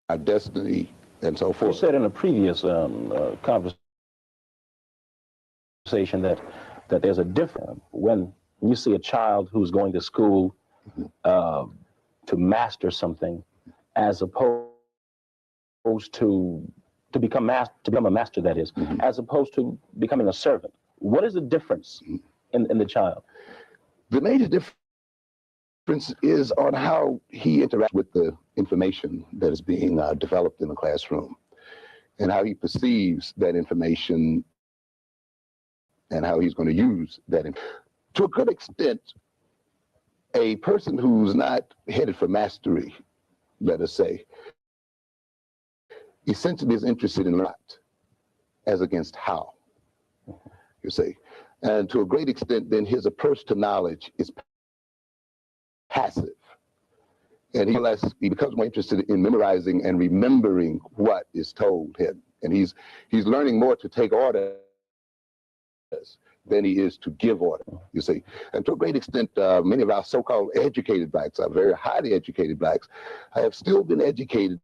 our destiny, and so You forth. said in a previous conversation that there's a difference when you see a child who's going to school uh, to master something, as opposed to become a master. That is, as opposed to becoming a servant. What is the difference in the child? The major difference is on how he interacts with the information that is being developed in the classroom, and how he perceives that information, and how he's going to use that. To a good extent, a person who's not headed for mastery, let us say, essentially is interested in what as against how, you see. And to a great extent, then his approach to knowledge is passive. And he becomes more interested in memorizing and remembering what is told him. And he's learning more to take orders than he is to give order, you see. And to a great extent, many of our so-called educated blacks, our very highly educated blacks, have still been educated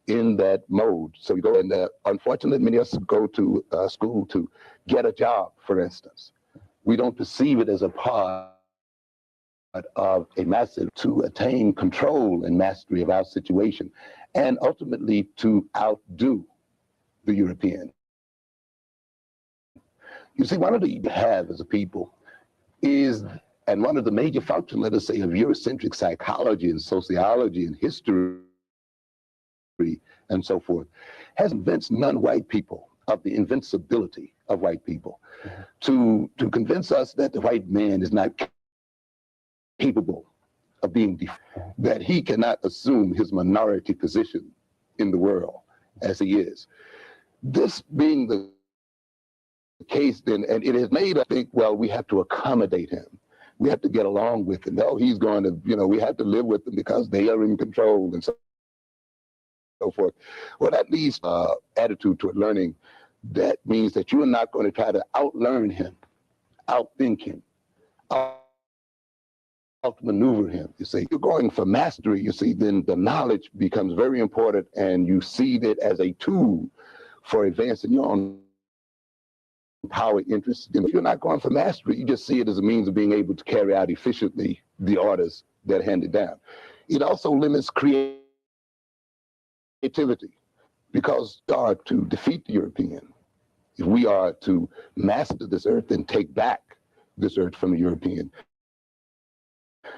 in that mode. So you go, and unfortunately, many of us go to school to get a job, for instance. We don't perceive it as a part of a massive to attain control and mastery of our situation, and ultimately to outdo the European. You see, one of the you have as a people is, and one of the major functions, let us say, of Eurocentric psychology and sociology and history and so forth, has convinced non-white people of the invincibility of white people, to convince us that the white man is not capable of being that he cannot assume his minority position in the world as he is. This being the case, then, and it has made us think, well, we have to accommodate him. We have to get along with him. No, he's going to, we have to live with them because they are in control and so forth. Well, that leads attitude toward learning. That means that you are not going to try to outlearn him, outthink him, outmaneuver him. You see, you're going for mastery. You see, then the knowledge becomes very important, and you see it as a tool for advancing your own power interests. If you're not going for mastery, you just see it as a means of being able to carry out efficiently the orders that are handed down. It also limits creativity, because we are to defeat the European, if we are to master this earth and take back this earth from the European,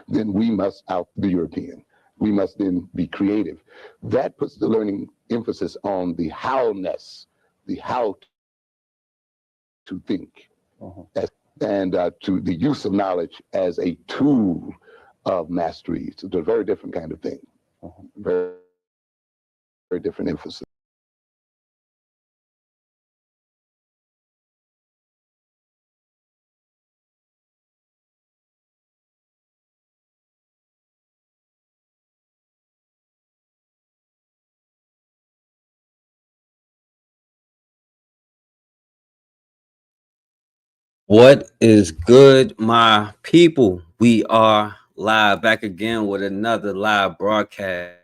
then we must out the European. We must then be creative. That puts the learning emphasis on the how-ness, the how to think, and to the use of knowledge as a tool of mastery. It's a very different kind of thing, very, very different emphasis. What is good, my people? We are live back again with another live broadcast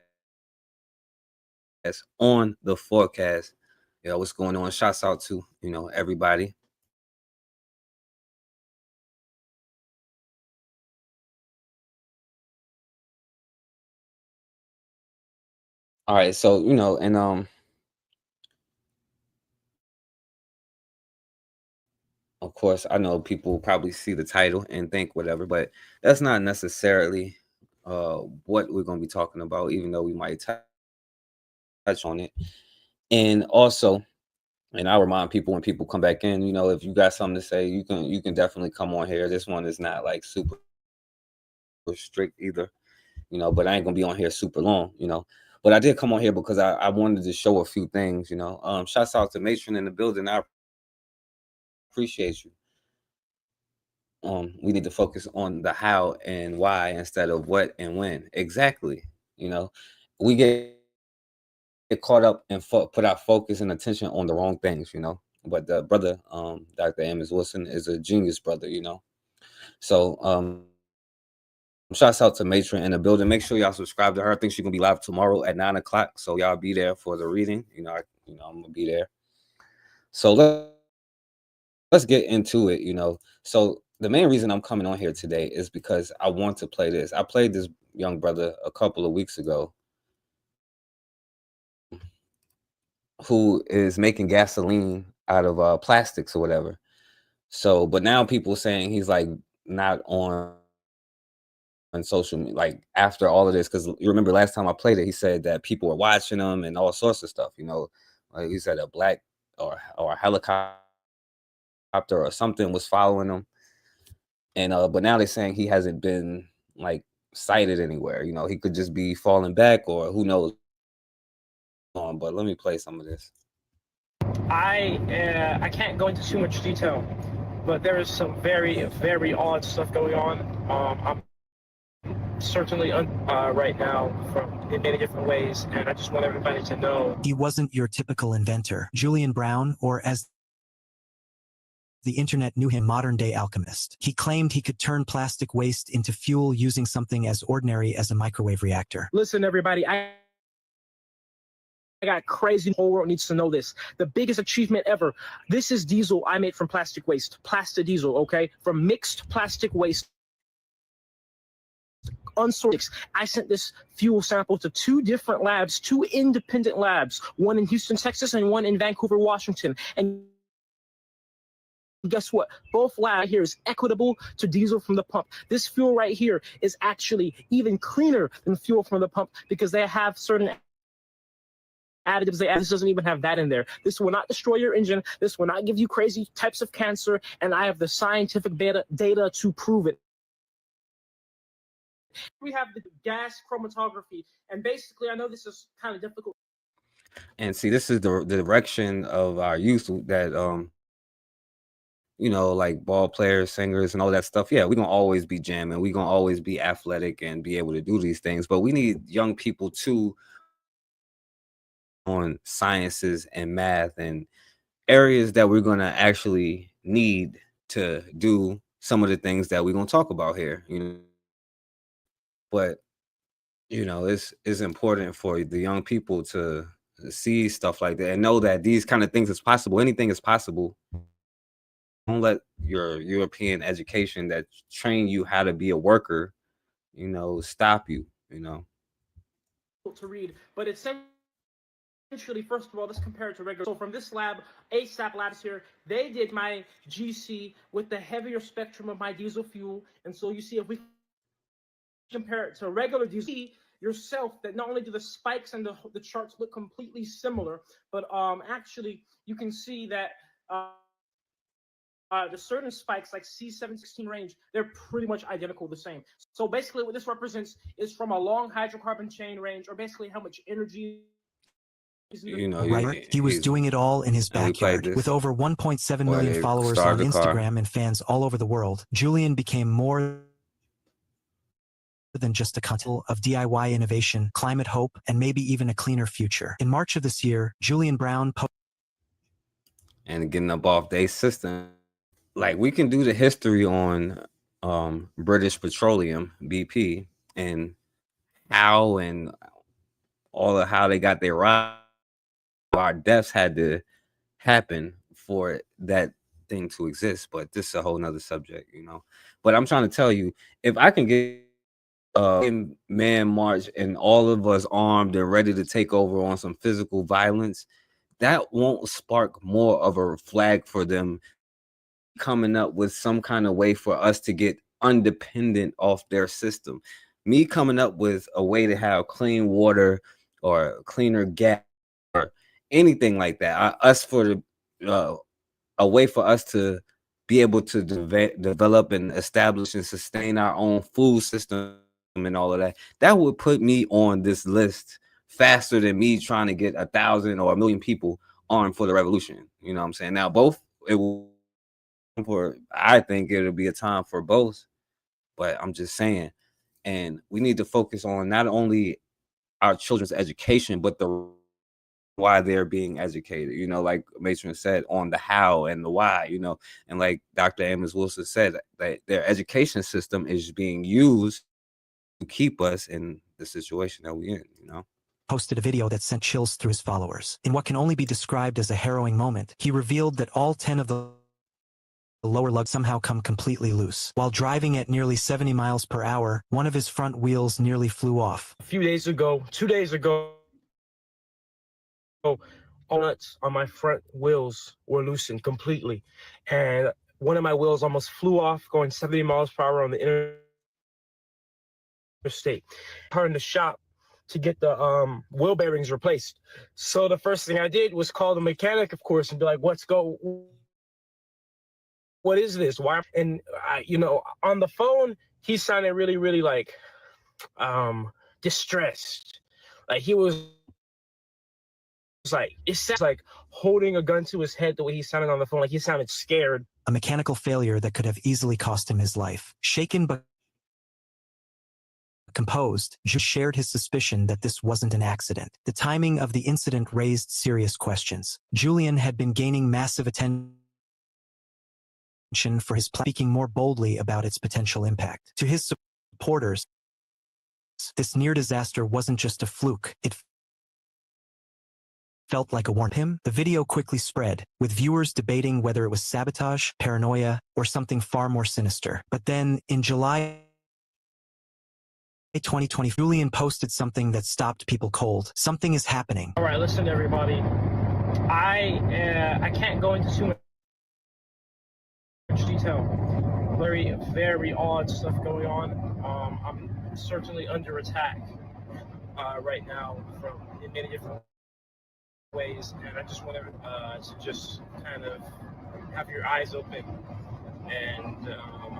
on the forecast. What's going on? Shouts out to everybody. All right, so and of course, I know people probably see the title and think whatever, but that's not necessarily what we're going to be talking about, even though we might touch on it. And also, and I remind people when people come back in, if you got something to say, you can definitely come on here. This one is not like super strict either, but I ain't gonna be on here super long, But I did come on here because I wanted to show a few things, Shouts out to Matron in the building. I appreciate you. We need to focus on the how and why instead of what and when. Exactly. We get caught up and put our focus and attention on the wrong things, But the brother, Dr. Amos Wilson, is a genius brother, So Shouts out to Matron in the building. Make sure y'all subscribe to her. I think she's gonna be live tomorrow at 9 o'clock. So y'all be there for the reading. I'm gonna be there. So let's get into it. So the main reason I'm coming on here today is because I want to play this. I played this young brother a couple of weeks ago who is making gasoline out of plastics or whatever. So, but now people saying he's like not on social media, like after all of this, because you remember last time I played it, he said that people were watching him and all sorts of stuff. Like he said a black or a helicopter or something was following him, and but now they're saying he hasn't been like sighted anywhere. He could just be falling back or who knows. But let me play some of this. I can't go into too much detail, but there is some very, very odd stuff going on. I'm certainly right now in many different ways, and I just want everybody to know. He wasn't your typical inventor. Julian Brown, or as the internet knew him, modern-day alchemist. He claimed he could turn plastic waste into fuel using something as ordinary as a microwave reactor. Listen, everybody, I got crazy. The whole world needs to know this. The biggest achievement ever. This is diesel I made from plastic waste. Plastic diesel, okay? From mixed plastic waste. Unsorted. I sent this fuel sample to two different labs, two independent labs, one in Houston, Texas, and one in Vancouver, Washington. And guess what? Both labs here is equitable to diesel from the pump. This fuel right here is actually even cleaner than fuel from the pump because they have certain additives. This doesn't even have that in there. This will not destroy your engine. This will not give you crazy types of cancer. And I have the scientific data to prove it. We have the gas chromatography. And basically, I know this is kind of difficult. And see, this is the direction of our youth that, like ball players, singers, and all that stuff. Yeah, we're going to always be jamming. We're going to always be athletic and be able to do these things. But we need young people too on sciences and math and areas that we're going to actually need to do some of the things that we're going to talk about here. But, it's important for the young people to see stuff like that and know that these kind of things is possible. Anything is possible. Don't let your European education that train you how to be a worker, stop you, To read, but essentially, first of all, let's compare it to regular. So from this lab, ASAP Labs here, they did my GC with the heavier spectrum of my diesel fuel. And so you see, if we compare it to regular diesel, yourself that not only do the spikes and the charts look completely similar, but actually you can see that the certain spikes like C716 range, they're pretty much identical, the same. So basically what this represents is from a long hydrocarbon chain range, or basically how much energy. Right. He was doing it all in his backyard. With over 1.7 million followers on Instagram and fans all over the world, Julian became more than just a content of DIY innovation, climate hope, and maybe even a cleaner future. In March of this year, Julian Brown and getting up off their system. Like, we can do the history on British Petroleum, BP, and how and all of how they got their ride. Our deaths had to happen for that thing to exist, but this is a whole nother subject, But I'm trying to tell you, if I can get man march and all of us armed and ready to take over on some physical violence, that won't spark more of a flag for them coming up with some kind of way for us to get independent off their system. Me coming up with a way to have clean water or cleaner gas or anything like that, a way for us to be able to develop and establish and sustain our own food system and all of that, that would put me on this list faster than me trying to get 1,000 or 1,000,000 people armed for the revolution. You know what I'm saying? Now, I think it'll be a time for both, but I'm just saying, and we need to focus on not only our children's education, but why they're being educated, like Matron said, on the how and the why, and like Dr. Amos Wilson said, that their education system is being used keep us in the situation that we're in, Posted a video that sent chills through his followers. In what can only be described as a harrowing moment, he revealed that all 10 of the lower lugs somehow come completely loose. While driving at nearly 70 miles per hour, one of his front wheels nearly flew off. A few days ago, 2 days ago, all nuts on my front wheels were loosened completely. And one of my wheels almost flew off going 70 miles per hour on the interstate. Her in the shop to get the wheel bearings replaced. So the first thing I did was call the mechanic, of course, and be like, what is this? Why? And on the phone, he sounded really, really like distressed. Like he was like, it sounds like holding a gun to his head the way he sounded on the phone. Like he sounded scared. A mechanical failure that could have easily cost him his life. Shaken but composed, Jules shared his suspicion that this wasn't an accident. The timing of the incident raised serious questions. Julian had been gaining massive attention for his speaking more boldly about its potential impact. To his supporters, this near disaster wasn't just a fluke. It felt like a warning. The video quickly spread, with viewers debating whether it was sabotage, paranoia, or something far more sinister. But then, in July 2020, Julian posted something that stopped people cold. Something is happening. All right, listen, everybody. I can't go into too much detail. Very, very odd stuff going on. I'm certainly under attack right now in many different ways, and I just want to just kind of have your eyes open. And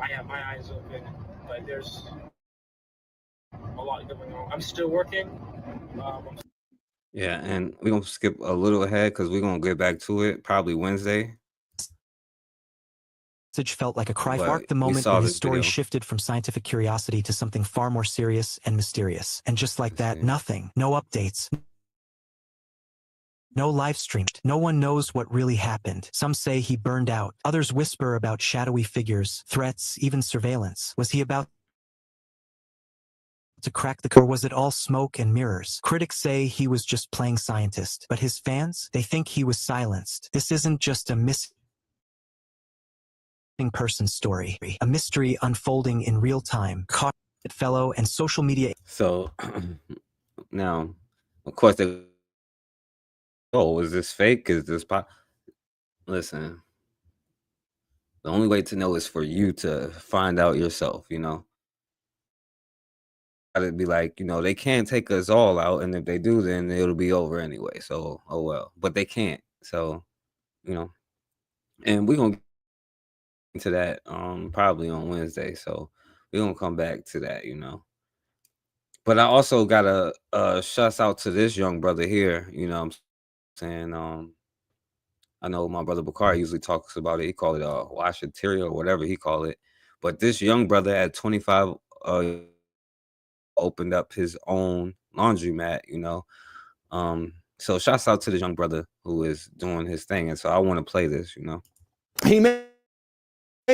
I have my eyes open, but there's a lot going on. I'm still working. Yeah, and we're gonna skip a little ahead because we're gonna get back to it probably Wednesday. Message felt like a cry. But Marked the we moment saw when his this story video. shifted from scientific curiosity to something far more serious and mysterious. And just like that, nothing, no updates, no live stream. No one knows what really happened. Some say he burned out. Others whisper about shadowy figures, threats, even surveillance. Was he about to crack the code, or was it all smoke and mirrors? Critics say he was just playing scientist, but his fans, they think he was silenced. This isn't just a missing person story, a mystery unfolding in real time. Caught it, fellow and social media. So now, of course, is this fake? Is this Listen, the only way to know is for you to find out yourself, Gotta be like, they can't take us all out, and if they do, then it'll be over anyway. So, oh well. But they can't. So, and we're gonna get into that probably on Wednesday. So we're gonna come back to that, But I also gotta shout out to this young brother here, what I'm saying. I know my brother Bakar usually talks about it. He call it washateria or whatever he call it. But this young brother at 25 opened up his own laundromat, So shouts out to this young brother who is doing his thing. And so I want to play this, He may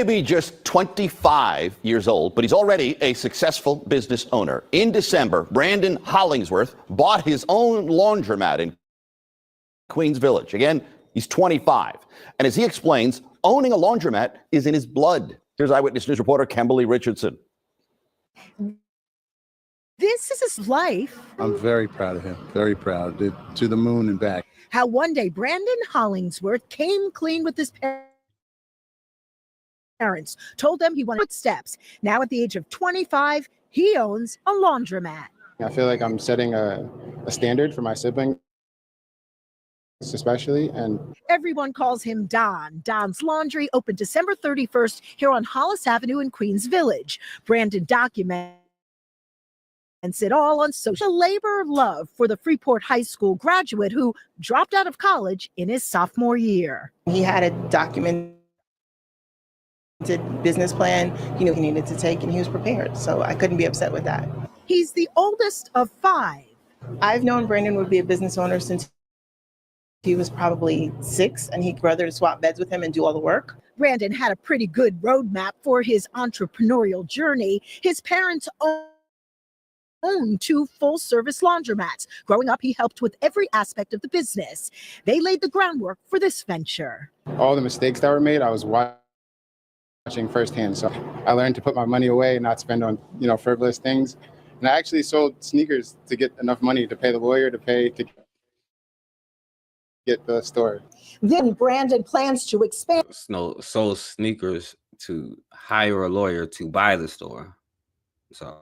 be just 25 years old, but he's already a successful business owner. In December, Brandon Hollingsworth bought his own laundromat in Queens Village. Again, he's 25. And as he explains, owning a laundromat is in his blood. Here's Eyewitness News reporter Kimberly Richardson. This is his life. I'm very proud of him, very proud. To the moon and back. How one day Brandon Hollingsworth came clean with his parents, told them he wanted footsteps. Now at the age of 25, he owns a laundromat. I feel like I'm setting a standard for my siblings, especially. And everyone calls him Don. Don's Laundry opened December 31st here on Hollis Avenue in Queens Village. Brandon documents it all on social. Labor of love for the Freeport High School graduate who dropped out of college in his sophomore year. He had a documented business plan, he knew he needed to take, and he was prepared. So I couldn't be upset with that. He's the oldest of 5. I've known Brandon would be a business owner since he was probably 6, and he'd rather swap beds with him and do all the work. Brandon had a pretty good roadmap for his entrepreneurial journey. His parents owned own 2 full-service laundromats. Growing up, he helped with every aspect of the business. They laid the groundwork for this venture. All the mistakes that were made, I was watching firsthand. So I learned to put my money away and not spend on, frivolous things. And I actually sold sneakers to get enough money to pay the lawyer, to get the store. Then Brandon plans to expand. Sold sneakers to hire a lawyer to buy the store. So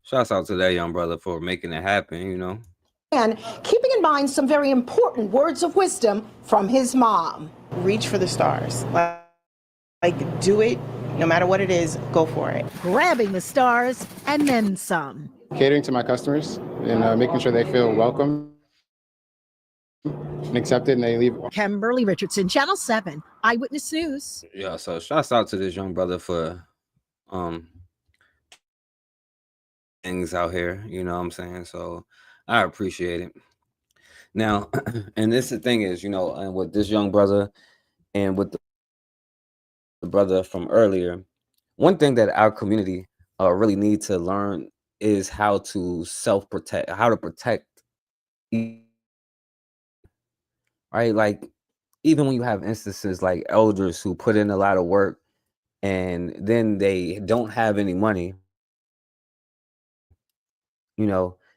shouts out to that young brother for making it happen, And keeping in mind some very important words of wisdom from his mom. Reach for the stars. Like do it, no matter what it is, go for it. Grabbing the stars and then some. Catering to my customers and making sure they feel welcome and accepted and they leave. Kimberly Richardson, Channel 7, Eyewitness News. Yeah, so shouts out to this young brother for things out here, you know what I'm saying? So I appreciate it. Now, and this the thing is, and with this young brother and with the brother from earlier, one thing that our community really need to learn is how to self-protect, how to protect, right? Like, even when you have instances like elders who put in a lot of work and then they don't have any money,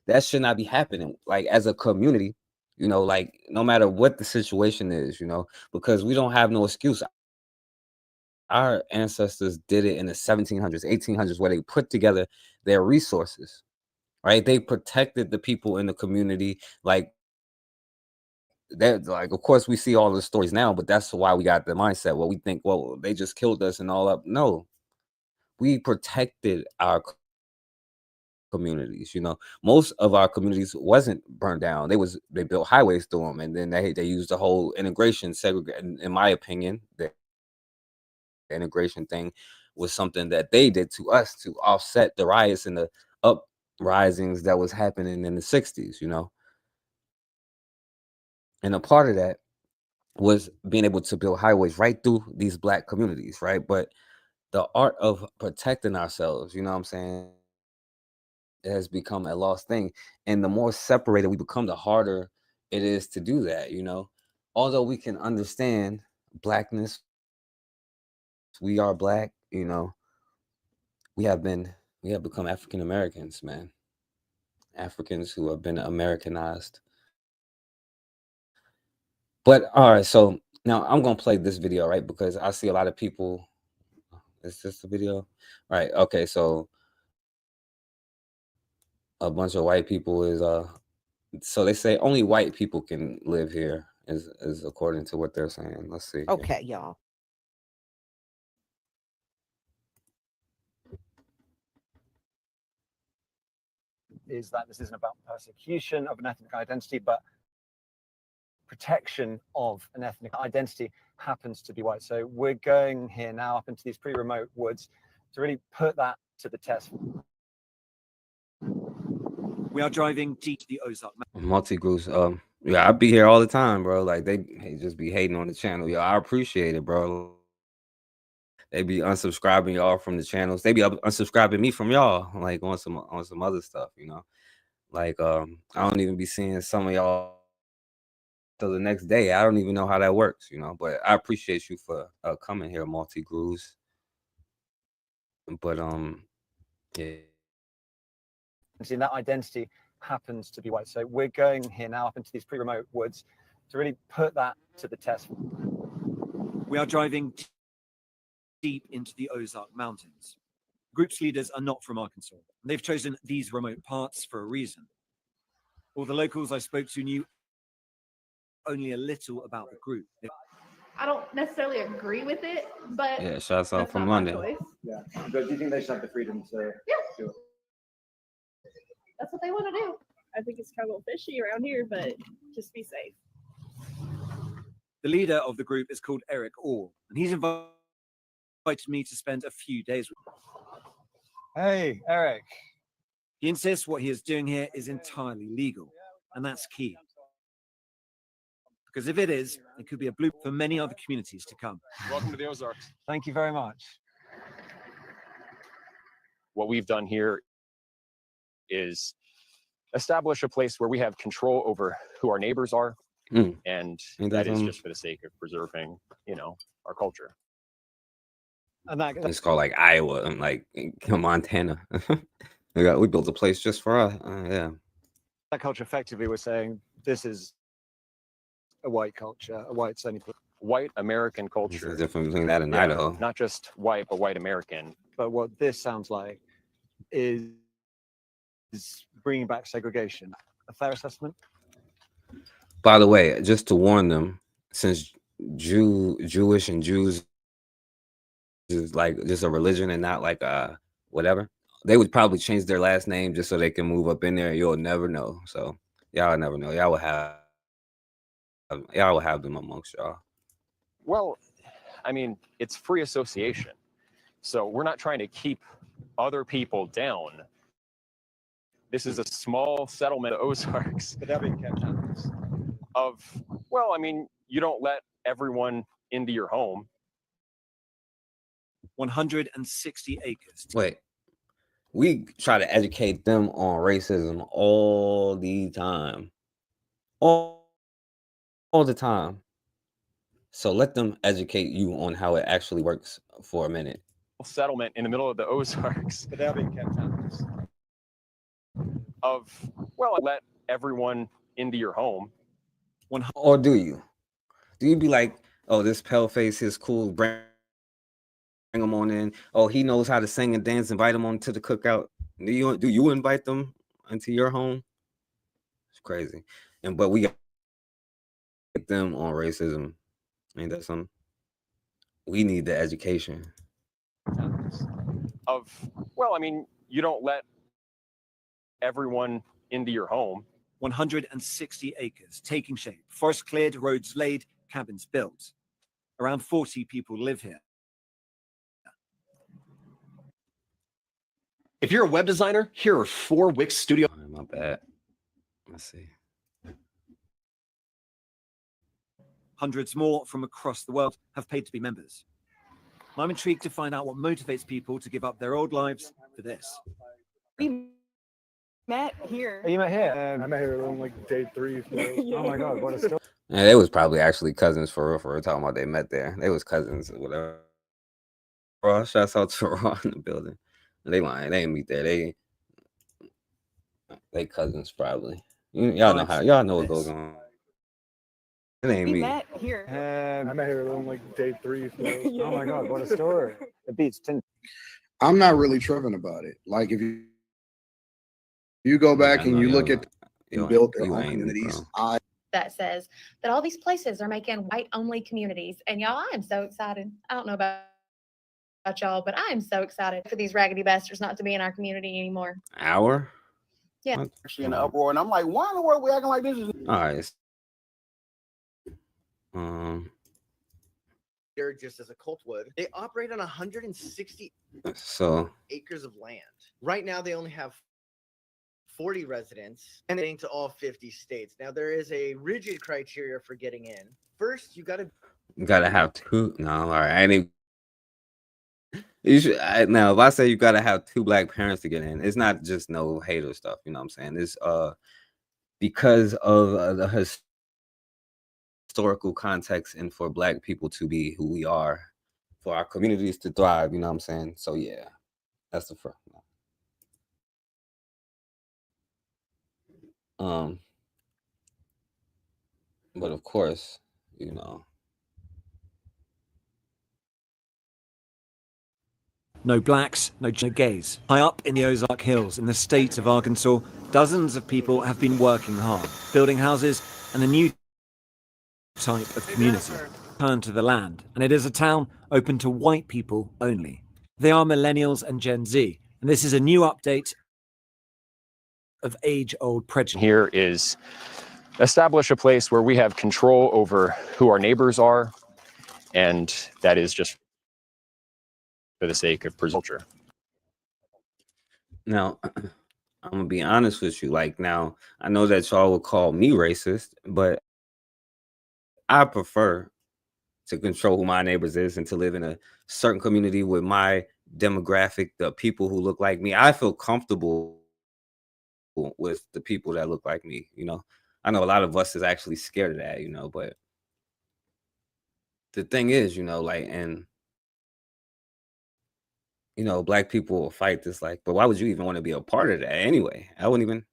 that should not be happening. Like, as a community, like, no matter what the situation is, because we don't have no excuse. Our ancestors did it in the 1700s, 1800s, where they put together their resources, right? They protected the people in the community. Like, that, like, of course, we see all the stories now, but that's why we got the mindset. Well, we think, well, they just killed us and all up. No, we protected our communities. Most of our communities wasn't burned down. They built highways through them, and then they used the whole integration segregation. In my opinion, the integration thing was something that they did to us to offset the riots and the uprisings that was happening in the 60s. And a part of that was being able to build highways right through these Black communities, right? But the art of protecting ourselves, you know what I'm saying, it has become a lost thing. And the more separated we become, the harder it is to do that, Although we can understand Blackness, we are Black, we have become African Americans, man. Africans who have been Americanized. But all right, so now I'm gonna play this video, right? Because I see a lot of people. Is this the video? Right. Okay, so a bunch of white people is so they say only white people can live here, is according to what they're saying. Let's see. Okay, y'all. Is that this isn't about persecution of an ethnic identity, but protection of an ethnic identity happens to be white. So we're going here now up into these pretty remote woods to really put that to the test. We are driving deep to the Ozark. Multi-groups, yeah, I be here all the time, bro. Like, they just be hating on the channel. Yo, I appreciate it, bro. They be unsubscribing y'all from the channels. They be unsubscribing me from y'all, like on some other stuff, Like, I don't even be seeing some of y'all till the next day. I don't even know how that works, But I appreciate you for coming here, multi-grooves. But yeah. And that identity happens to be white. So we're going here now up into these pretty remote woods to really put that to the test. We are driving deep into the Ozark Mountains. Group's leaders are not from Arkansas. They've chosen these remote parts for a reason. All the locals I spoke to knew only a little about the group. I don't necessarily agree with it, but yeah, shouts out from London. Yeah, but do you think they should have the freedom to do it? That's what they want to do. I think it's kind of a little fishy around here, but just be safe. The leader of the group is called Eric Orr, and he's invited me to spend a few days with him. Hey, Eric. He insists what he is doing here is entirely legal, and that's key. Because if it is, it could be a blueprint for many other communities to come. Welcome to the Ozarks. Thank you very much. What we've done here is establish a place where we have control over who our neighbors are, and that is just for the sake of preserving, our culture. And that It's called like Iowa and like Montana. we built a place just for us. Yeah. that culture effectively was saying this is a white culture, a white's only white American There's culture. a difference between that and Idaho. Not just white, but white American. But what this sounds like is bringing back segregation. A fair assessment? By the way, just to warn them, since Jewish and Jews is like just a religion and not like whatever, they would probably change their last name just so they can move up in there. You'll never know. So y'all never know. Y'all will have them amongst y'all. Well, I mean, it's free association. So we're not trying to keep other people down. This is a small settlement of Ozarks. But they're being kept out. Well, I mean, you don't let everyone into your home. 160 acres. Wait, we try to educate them on racism all the time. All the time. So let them educate you on how it actually works for a minute. Settlement in the middle of the Ozarks. But they're being kept out. Well, let everyone into your home. Or do you? Do you be like, oh, this pale face is cool, bring him on in. Oh, he knows how to sing and dance, invite him on to the cookout. Do you invite them into your home? It's crazy. But we got them on racism. Ain't that something? We need the education. Well, I mean, you don't let everyone into your home. 160 acres, taking shape. Forest cleared, roads laid, cabins built. Around 40 people live here. If you're a web designer, here are 4 Wix Studio. Oh, my bad. Let's see. Hundreds more from across the world have paid to be members. I'm intrigued to find out what motivates people to give up their old lives for this. We met here. Oh, you met here? I met her on like day 3. Oh my God, what a story. Yeah, they was probably actually cousins for real, talking about they met there. They was cousins or whatever. Raw, shouts out to Raw in the building. They lying. They ain't meet there. They cousins probably. Y'all know what goes on. It ain't We me. met here. I met her on like day 3. Oh my God, what a story. It beats 10. I'm not really tripping about it. Like if you go back and you look at built their own communities, that says that all these places are making white-only communities. And y'all, I am so excited. I don't know about y'all, but I am so excited for these raggedy bastards not to be in our community anymore. Hour? Yeah. Actually in the uproar, and I'm like, why in the world we acting like this? All right. They're just as a cult would. They operate on 160 acres of land. Right now, they only have 40 residents and getting to all 50 states. Now, there is a rigid criteria for getting in. First, you gotta have 2. No, all right. I ain't. You should. Now, if I say you gotta have 2 black parents to get in, it's not just no hater stuff. You know what I'm saying? It's because of the historical context and for black people to be who we are, for our communities to thrive. You know what I'm saying? So yeah, that's the first. But of course, you know. No blacks, no gays. High up in the Ozark Hills in the state of Arkansas, dozens of people have been working hard, building houses and a new type of community. Turn to the land, and it is a town open to white people only. They are millennials and Gen Z, and this is a new update of age-old prejudice. Here is establish a place where we have control over who our neighbors are, and that is just for the sake of culture. Now, I'm gonna be honest with you. Like, now, I know that y'all would call me racist, but I prefer to control who my neighbors is and to live in a certain community with my demographic, the people who look like me. I feel comfortable with the people that look like me, you know. I know a lot of us is actually scared of that, you know, but the thing is, you know, like, and you know, black people will fight this, like, but why would you even want to be a part of that anyway? I wouldn't even,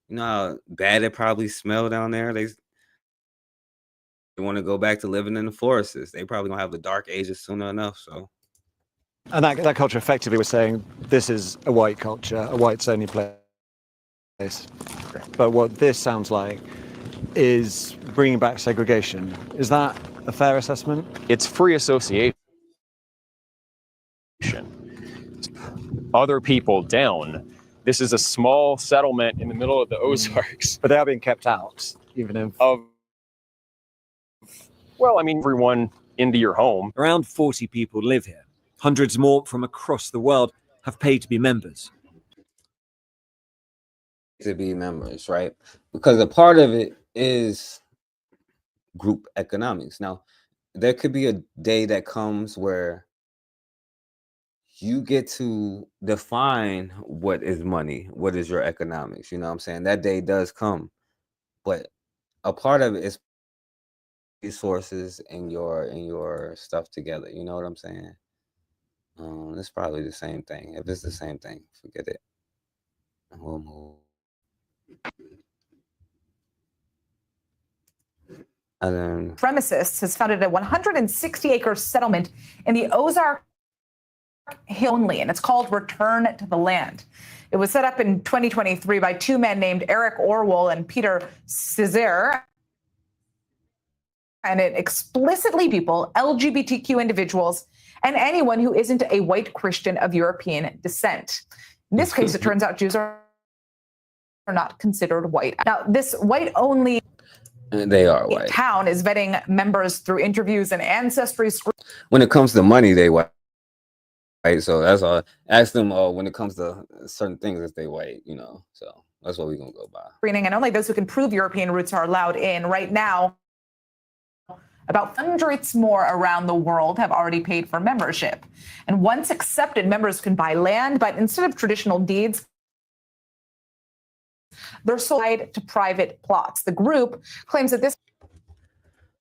you know how bad it probably smell down there. They want to go back to living in the forests. They probably gonna have the dark ages sooner enough. So, And that culture effectively was saying this is a white culture, a whites only place. But what this sounds like is bringing back segregation. Is that a fair assessment? It's free association. Other people down. This is a small settlement in the middle of the Ozarks. But they are being kept out, even if... Well, I mean, everyone into your home. Around 40 people live here. Hundreds more from across the world have paid to be members. To be members, right? Because a part of it is group economics. Now, there could be a day that comes where you get to define what is money, what is your economics. You know what I'm saying? That day does come. But a part of it is resources and your stuff together. You know what I'm saying? It's probably the same thing. If it's the same thing, forget it. We'll move. Supremacists has founded a 160-acre settlement in the Ozark Hill only, and it's called Return to the Land. It was set up in 2023 by two men named Eric Orwell and Peter Cesare, and it explicitly people, LGBTQ individuals, and anyone who isn't a white Christian of European descent. In this case, it turns out Jews are not considered white. Now, this white-only they are white town is vetting members through interviews and ancestry screening. When it comes to money, they white. Right, so that's all. Ask them when it comes to certain things if they white, you know. So that's what we're gonna go by. And only those who can prove European roots are allowed in. Right now, about hundreds more around the world have already paid for membership. And once accepted, members can buy land, but instead of traditional deeds, they're sold to private plots. The group claims that this,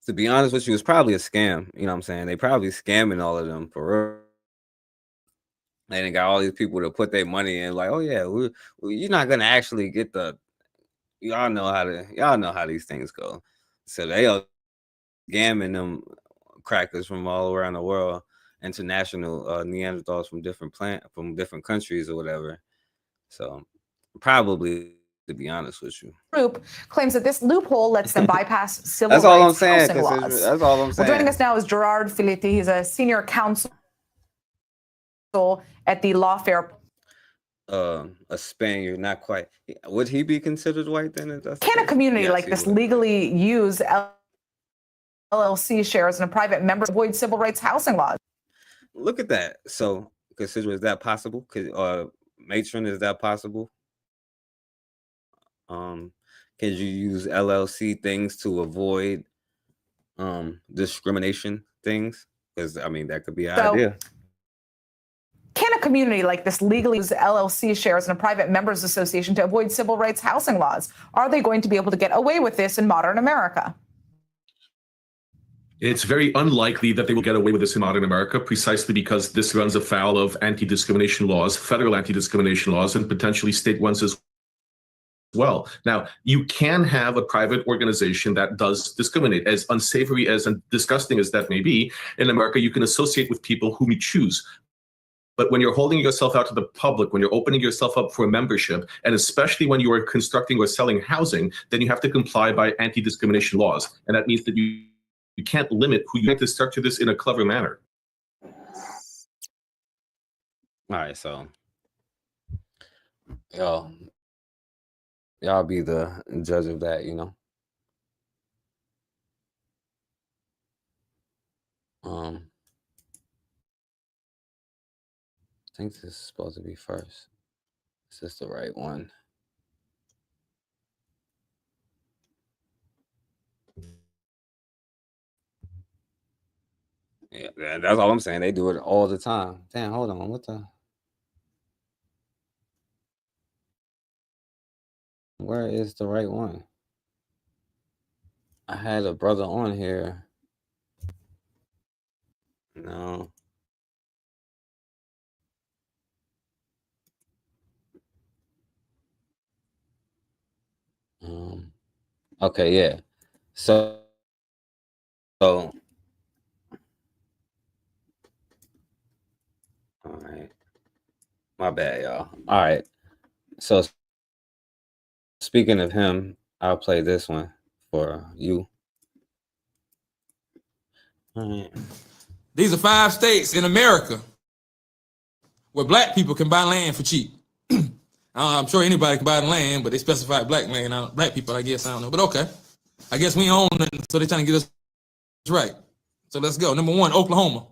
to be honest with you, it's probably a scam. You know what I'm saying? They probably scamming all of them for real. And they got all these people to put their money in, like, oh yeah, you're not gonna actually get the. Y'all know how these things go. So they are scamming them crackers from all around the world, international Neanderthals from different countries or whatever. So probably, to be honest with you, group claims that this loophole lets them bypass civil that's all I'm rights saying. housing laws. That's all I'm saying. Well, joining us now is Gerard Filiti. He's a senior counsel at the lawfare. A Spaniard, not quite. Would he be considered white then? Can a community like this legally use LLC shares in a private member to avoid civil rights housing laws? Look at that. So, consider, is that possible? Matron, is that possible? Can you use LLC things to avoid discrimination things? Because I mean, that could be an idea. Can a community like this legally use LLC shares in a private members association to avoid civil rights housing laws? Are they going to be able to get away with this in modern America? It's very unlikely that they will get away with this in modern America, precisely because this runs afoul of anti-discrimination laws, federal anti-discrimination laws, and potentially state ones as well. Now, you can have a private organization that does discriminate. As unsavory as and disgusting as that may be, in America, you can associate with people whom you choose. But when you're holding yourself out to the public, when you're opening yourself up for a membership, and especially when you are constructing or selling housing, then you have to comply by anti-discrimination laws. And that means that you can't limit who you have to structure this in a clever manner. All right, so y'all be the judge of that, you know. I think this is supposed to be first. Is this the right one? Yeah, that's all I'm saying. They do it all the time. Damn, hold on. What the? Where is the right one? I had a brother on here. No. Okay, yeah. So all right. My bad, y'all. All right. So speaking of him, I'll play this one for you. All right. These are 5 states in America where black people can buy land for cheap. I'm sure anybody can buy the land, but they specify black land. Black people, I guess. I don't know. But okay. I guess we own it, so they're trying to get us right. So let's go. Number 1, Oklahoma.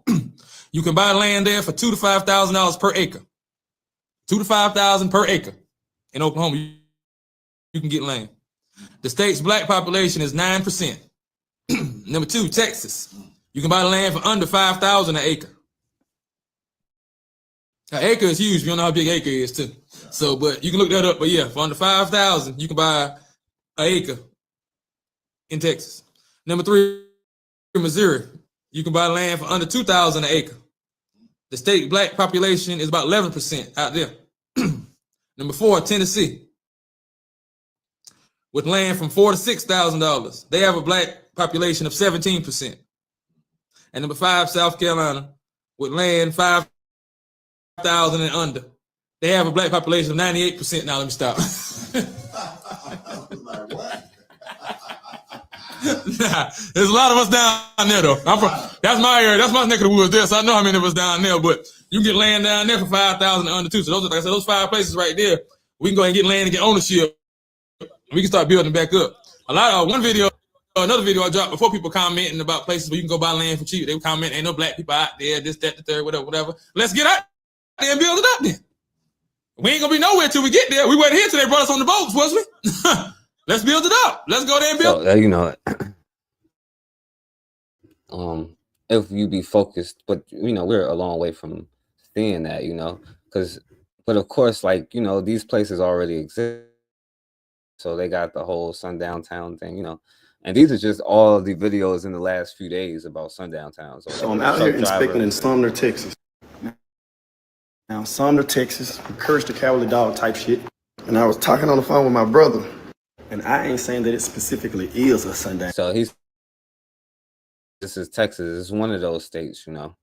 You can buy land there for $2,000 to $5,000 per acre. $2,000 to $5,000 per acre. In Oklahoma, you can get land. The state's black population is 9%. Number 2, Texas. You can buy the land for under $5,000 an acre. An acre is huge. You don't know how big an acre is, too. So, but you can look that up. But yeah, for under $5,000, you can buy an acre in Texas. Number 3, Missouri. You can buy land for under $2,000 an acre. The state black population is about 11% out there. Number 4, Tennessee. With land from $4,000 to $6,000. They have a black population of 17%. And number 5, South Carolina. With land 5,000 and under. They have a black population of 98%. Now let me stop. Nah, there's a lot of us down there though. That's my area. That's my neck of the woods there. So I know how many of us down there. But you can get land down there for 5,000 and under too. So those, like I said, those 5 places right there, we can go ahead and get land and get ownership. We can start building back up. Another video I dropped before, people commenting about places where you can go buy land for cheap. They would comment, ain't no black people out there, this, that, the third, whatever. Let's get out there and build it up then. We ain't gonna be nowhere till we get there. We weren't here till they brought us on the boats, was we? Let's build it up. Let's go there and build. So, you know, if you be focused, but you know, we're a long way from seeing that, you know, but of course, like, you know, these places already exist. So they got the whole sundown town thing, you know, and these are just all of the videos in the last few days about sundown towns. So I'm out here inspecting in Sumner, Texas. Now, Sumner, Texas, Courage the Cowardly Dog type shit. And I was talking on the phone with my brother, and I ain't saying that it specifically is a sundown. So this is Texas. It's one of those states, you know,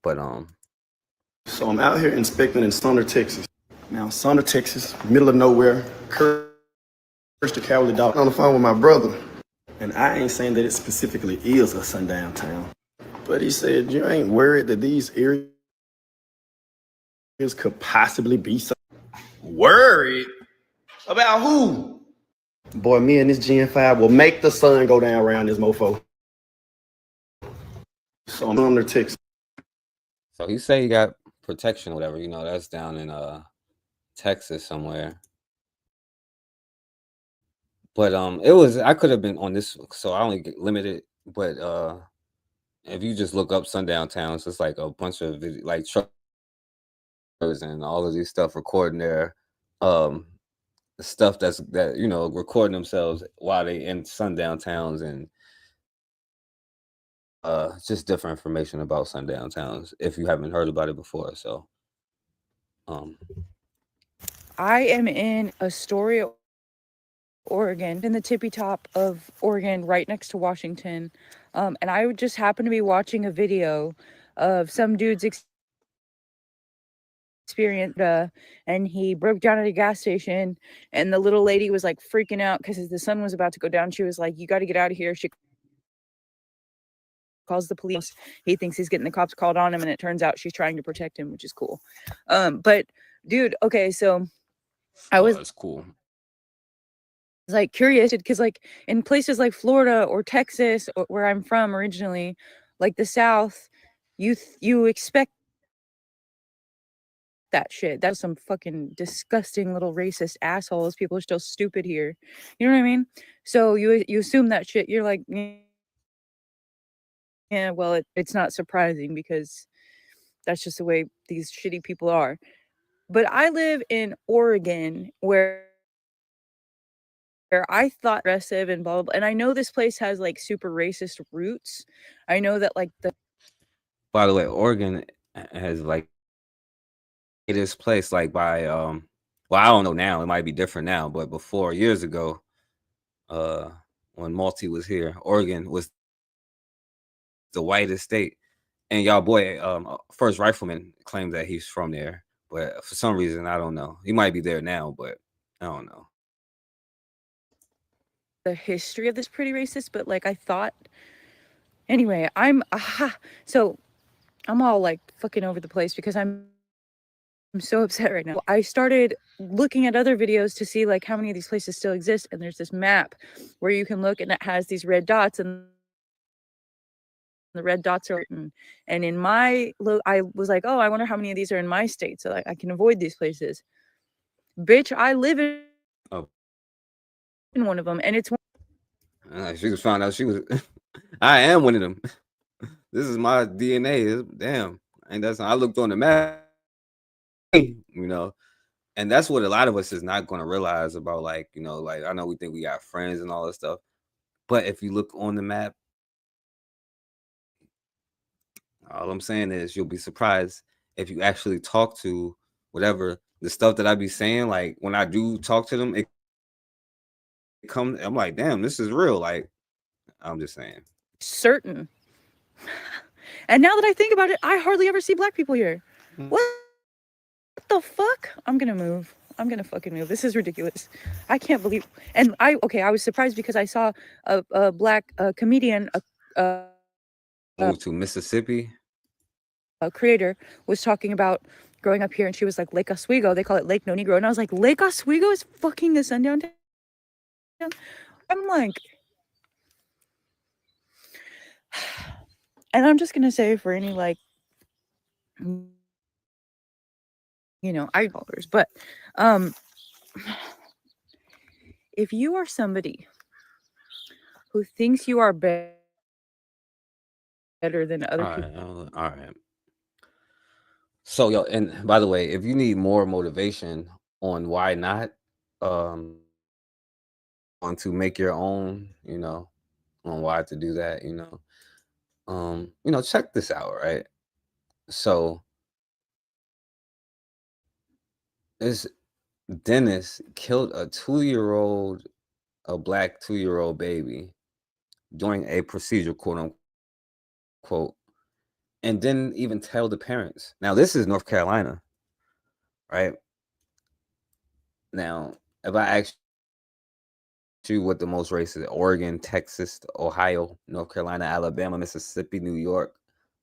but So I'm out here inspecting in Sumner, Texas. Now, Sumner, Texas, middle of nowhere, Courage the Cowardly Dog. On the phone with my brother, and I ain't saying that it specifically is a sundown town. But he said, you ain't worried that these areas could possibly be worried about who? Boy, me and this Gen 5 will make the sun go down around this mofo. So I'm under Texas. So he say he got protection, whatever, you know, that's down in Texas somewhere. But I could have been on this, so I only get limited. But if you just look up sundown towns, it's like a bunch of like truckers and all of these stuff recording their stuff that you know, recording themselves while they in sundown towns, and just different information about sundown towns if you haven't heard about it before. So I am in Astoria, Oregon, in the tippy top of Oregon, right next to Washington. And I just happened to be watching a video of some dude's experience, and he broke down at a gas station, and the little lady was like freaking out because the sun was about to go down. She was like, you got to get out of here. She calls the police. He thinks he's getting the cops called on him, and it turns out she's trying to protect him, which is cool. But dude, okay, so that's cool. Like curious because like in places like Florida or Texas, or where I'm from originally, like the South, you expect that shit. That's some fucking disgusting little racist assholes. People are still stupid here. You know what I mean? So you assume that shit. You're like, yeah, well, it's not surprising because that's just the way these shitty people are. But I live in Oregon, where I thought aggressive and blah, blah, blah. And I know this place has like super racist roots. I know that like the. By the way, Oregon has like this place like by well, I don't know now. It might be different now, but before years ago, when Malty was here, Oregon was the whitest state. And y'all boy, First Rifleman claims that he's from there, but for some reason I don't know. He might be there now, but I don't know. The history of this pretty racist, but like I thought. Anyway, so I'm all like fucking over the place because I'm so upset right now. I started looking at other videos to see like how many of these places still exist, and there's this map where you can look and it has these red dots, and the red dots are written. And in my I was like, oh, I wonder how many of these are in my state so I can avoid these places. Bitch, I live in one of them, and it's she was found out she was I am one of them. This is my DNA. Damn. And that's I looked on the map, you know, and that's what a lot of us is not going to realize about, like, you know, like I know we think we got friends and all that stuff, but if you look on the map, all I'm saying is you'll be surprised if you actually talk to whatever the stuff that I be saying. Like when I do talk to them, it comes. I'm like, damn, this is real. Like I'm just saying. Certain. And now that I think about it, I hardly ever see black people here. What the fuck? I'm gonna move. I'm gonna fucking move. This is ridiculous. I can't believe. And I was surprised because I saw a black comedian, Moved to Mississippi. A creator was talking about growing up here, and she was like, Lake Oswego. They call it Lake No Negro, and I was like, Lake Oswego is fucking the sundown town. I'm like, and I'm just gonna say for any like, you know, eye callers, but if you are somebody who thinks you are better than other people, all right. So yo, and by the way, if you need more motivation on why not, on to make your own, you know, on why to do that, you know, check this out, right? So this dentist killed a 2-year-old, a black 2-year-old baby during a procedure, quote unquote, and didn't even tell the parents. Now, this is North Carolina, right? Now, if I ask you what the most races: Oregon, Texas, Ohio, North Carolina, Alabama, Mississippi, New York,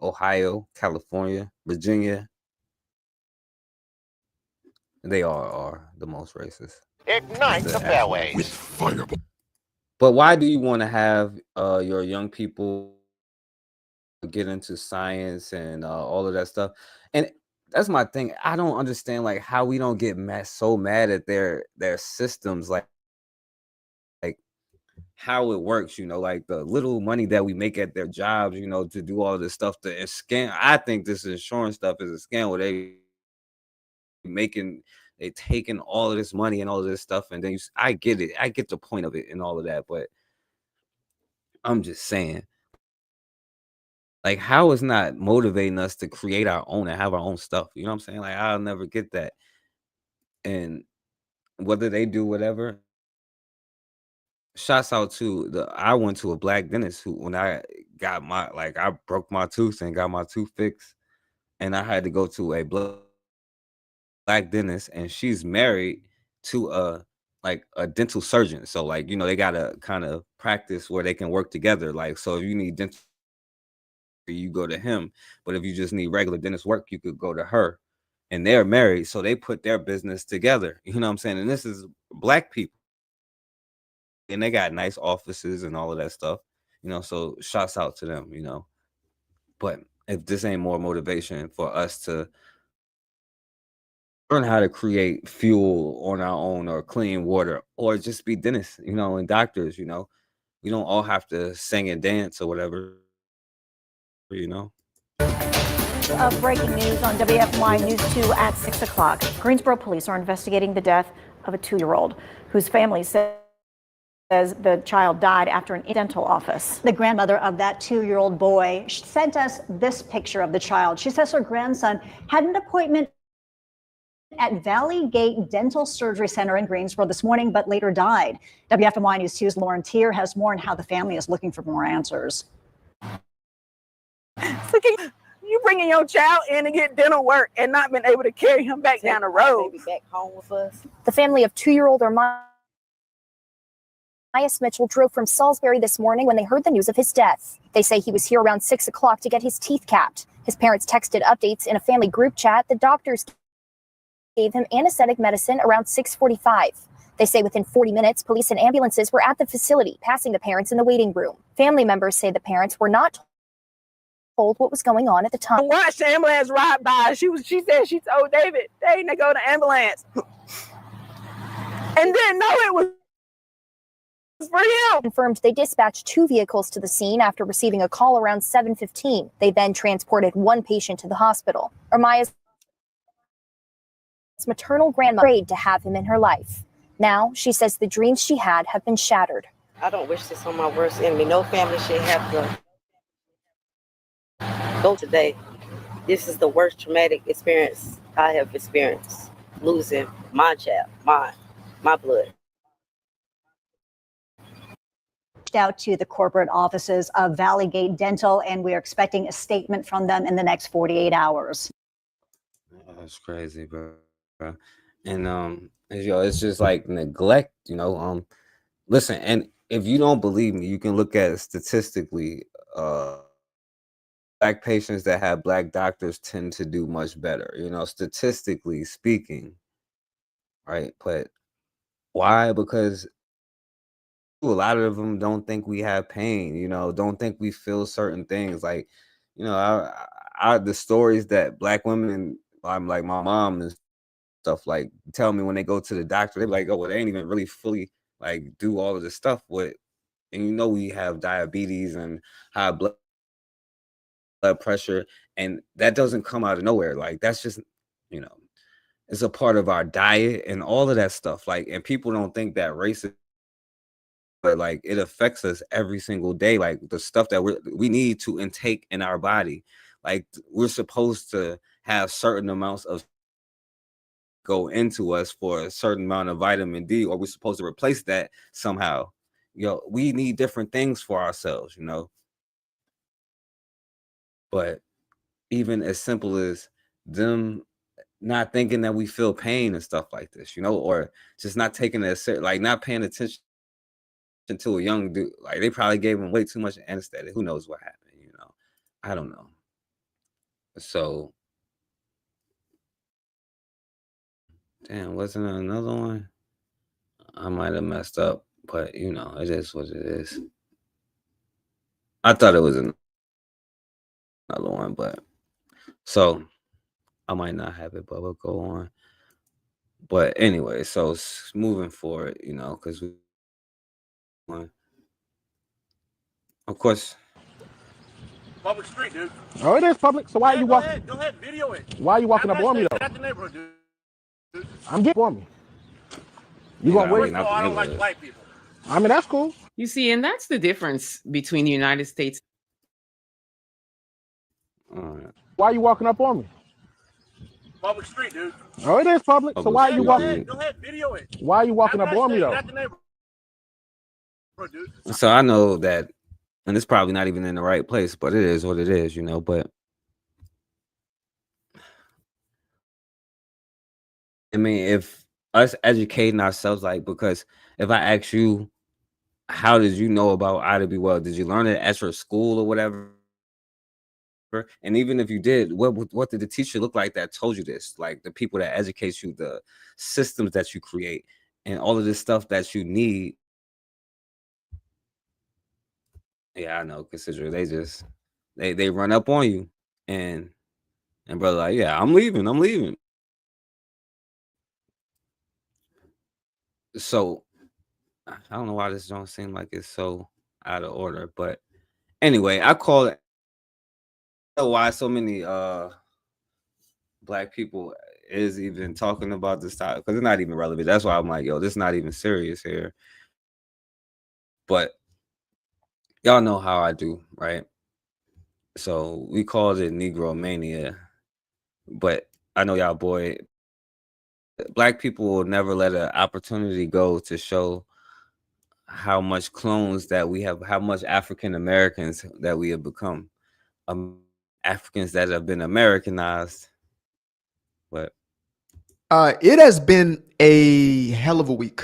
Ohio, California, Virginia, they all are the most racist. Ignite the fairway with fireball. But why do you want to have your young people get into science and all of that stuff? And that's my thing. I don't understand like how we don't get so mad at their systems, like how it works, you know, like the little money that we make at their jobs, you know, to do all this stuff to scam. I think this insurance stuff is a scam where they taking all of this money and all of this stuff, and then I get it. I get the point of it and all of that, but I'm just saying, like, how is not motivating us to create our own and have our own stuff? You know what I'm saying? Like, I'll never get that. And whether they do whatever, shouts out to I went to a black dentist who, when I got I broke my tooth and got my tooth fixed, and I had to go to a black dentist, and she's married to a dental surgeon. So like, you know, they gotta kind of practice where they can work together. Like, so if you need dental, you go to him, but if you just need regular dentist work, you could go to her. And they're married, so they put their business together. You know what I'm saying? And this is black people, and they got nice offices and all of that stuff, you know. So shouts out to them, you know. But if this ain't more motivation for us to learn how to create fuel on our own, or clean water, or just be dentists, you know, and doctors, you know, we don't all have to sing and dance or whatever, you know. Breaking news on WFY News 2 at 6 o'clock. Greensboro police are investigating the death of a 2-year-old whose family said says the child died after an dental office. The grandmother of that 2-year-old boy sent us this picture of the child. She says her grandson had an appointment at Valley Gate Dental Surgery Center in Greensboro this morning, but later died. WFMY News 2's Lauren Tier has more on how the family is looking for more answers. You bringing your child in to get dental work and not being able to carry him back down the road. Baby back home with us. The family of 2-year-old Armias Mitchell drove from Salisbury this morning when they heard the news of his death. They say he was here around 6 o'clock to get his teeth capped. His parents texted updates in a family group chat. The doctors gave him anesthetic medicine around 6:45. They say within 40 minutes, police and ambulances were at the facility, passing the parents in the waiting room. Family members say the parents were not told what was going on at the time. Watch the ambulance ride by. She said she told David, they didn't go to ambulance. And didn't know it was for him. Confirmed they dispatched 2 vehicles to the scene after receiving a call around 7:15. They then transported 1 patient to the hospital. Armia's maternal grandmother prayed to have him in her life. Now, she says the dreams she had have been shattered. I don't wish this on my worst enemy. No family should have to go today. This is the worst traumatic experience I have experienced. Losing my child, my blood. Out to the corporate offices of Valley Gate Dental, and we are expecting a statement from them in the next 48 hours. That's crazy, bro. And it's just like neglect, listen, and if you don't believe me, you can look at it statistically. Black patients that have Black doctors tend to do much better, statistically speaking, right? But why? Because a lot of them don't think we have pain, don't think we feel certain things. Like, the stories that Black women, I'm like my mom and stuff, like, tell me when they go to the doctor, they're like, oh, well, they ain't even really fully like do all of this stuff with, and we have diabetes and high blood pressure, and that doesn't come out of nowhere. Like, that's just, it's a part of our diet and all of that stuff. Like, and people don't think that racism, but like it affects us every single day. Like the stuff that we need to intake in our body. Like we're supposed to have certain amounts of go into us for a certain amount of vitamin D, or we're supposed to replace that somehow. We need different things for ourselves, But even as simple as them not thinking that we feel pain and stuff like this, or just not taking it like not paying attention to a young dude. Like they probably gave him way too much anesthetic. Who knows what happened, I don't know. So damn, wasn't there another one? I might have messed up, but it is what it is. I thought it was another one, but so I might not have it, but we'll go on. But anyway, so moving forward, because we, of course, Public street, dude. Oh, it is public. So why are you walking? Go ahead, video it. Why are you walking up on me though? At the neighborhood, dude. I'm getting on me. You gonna wait? I don't like white people. I mean, that's cool. You see, and that's the difference between the United States. Why are you walking up on me? Public street, dude. Oh, it is public. So why are you walking? Go ahead, video it. Why are you walking up on me though? At the neighborhood, dude. So I know that, and it's probably not even in the right place, but it is what it is, But I mean, if us educating ourselves, like, because if I ask you, how did you know about I to be well? Did you learn it at your school or whatever? And even if you did, what did the teacher look like that told you this? Like the people that educate you, the systems that you create, and all of this stuff that you need. Yeah, I know, Cassidra, they just they run up on you and brother, like, yeah, I'm leaving. So I don't know why this don't seem like it's so out of order, but anyway, I call it why so many Black people is even talking about this topic, because it's not even relevant. That's why I'm like, yo, this is not even serious here. But y'all know how I do, right? So we called it NegroMania, but I know y'all boy, Black people will never let an opportunity go to show how much clones that we have, how much African Americans that we have become, Africans that have been Americanized. But it has been a hell of a week.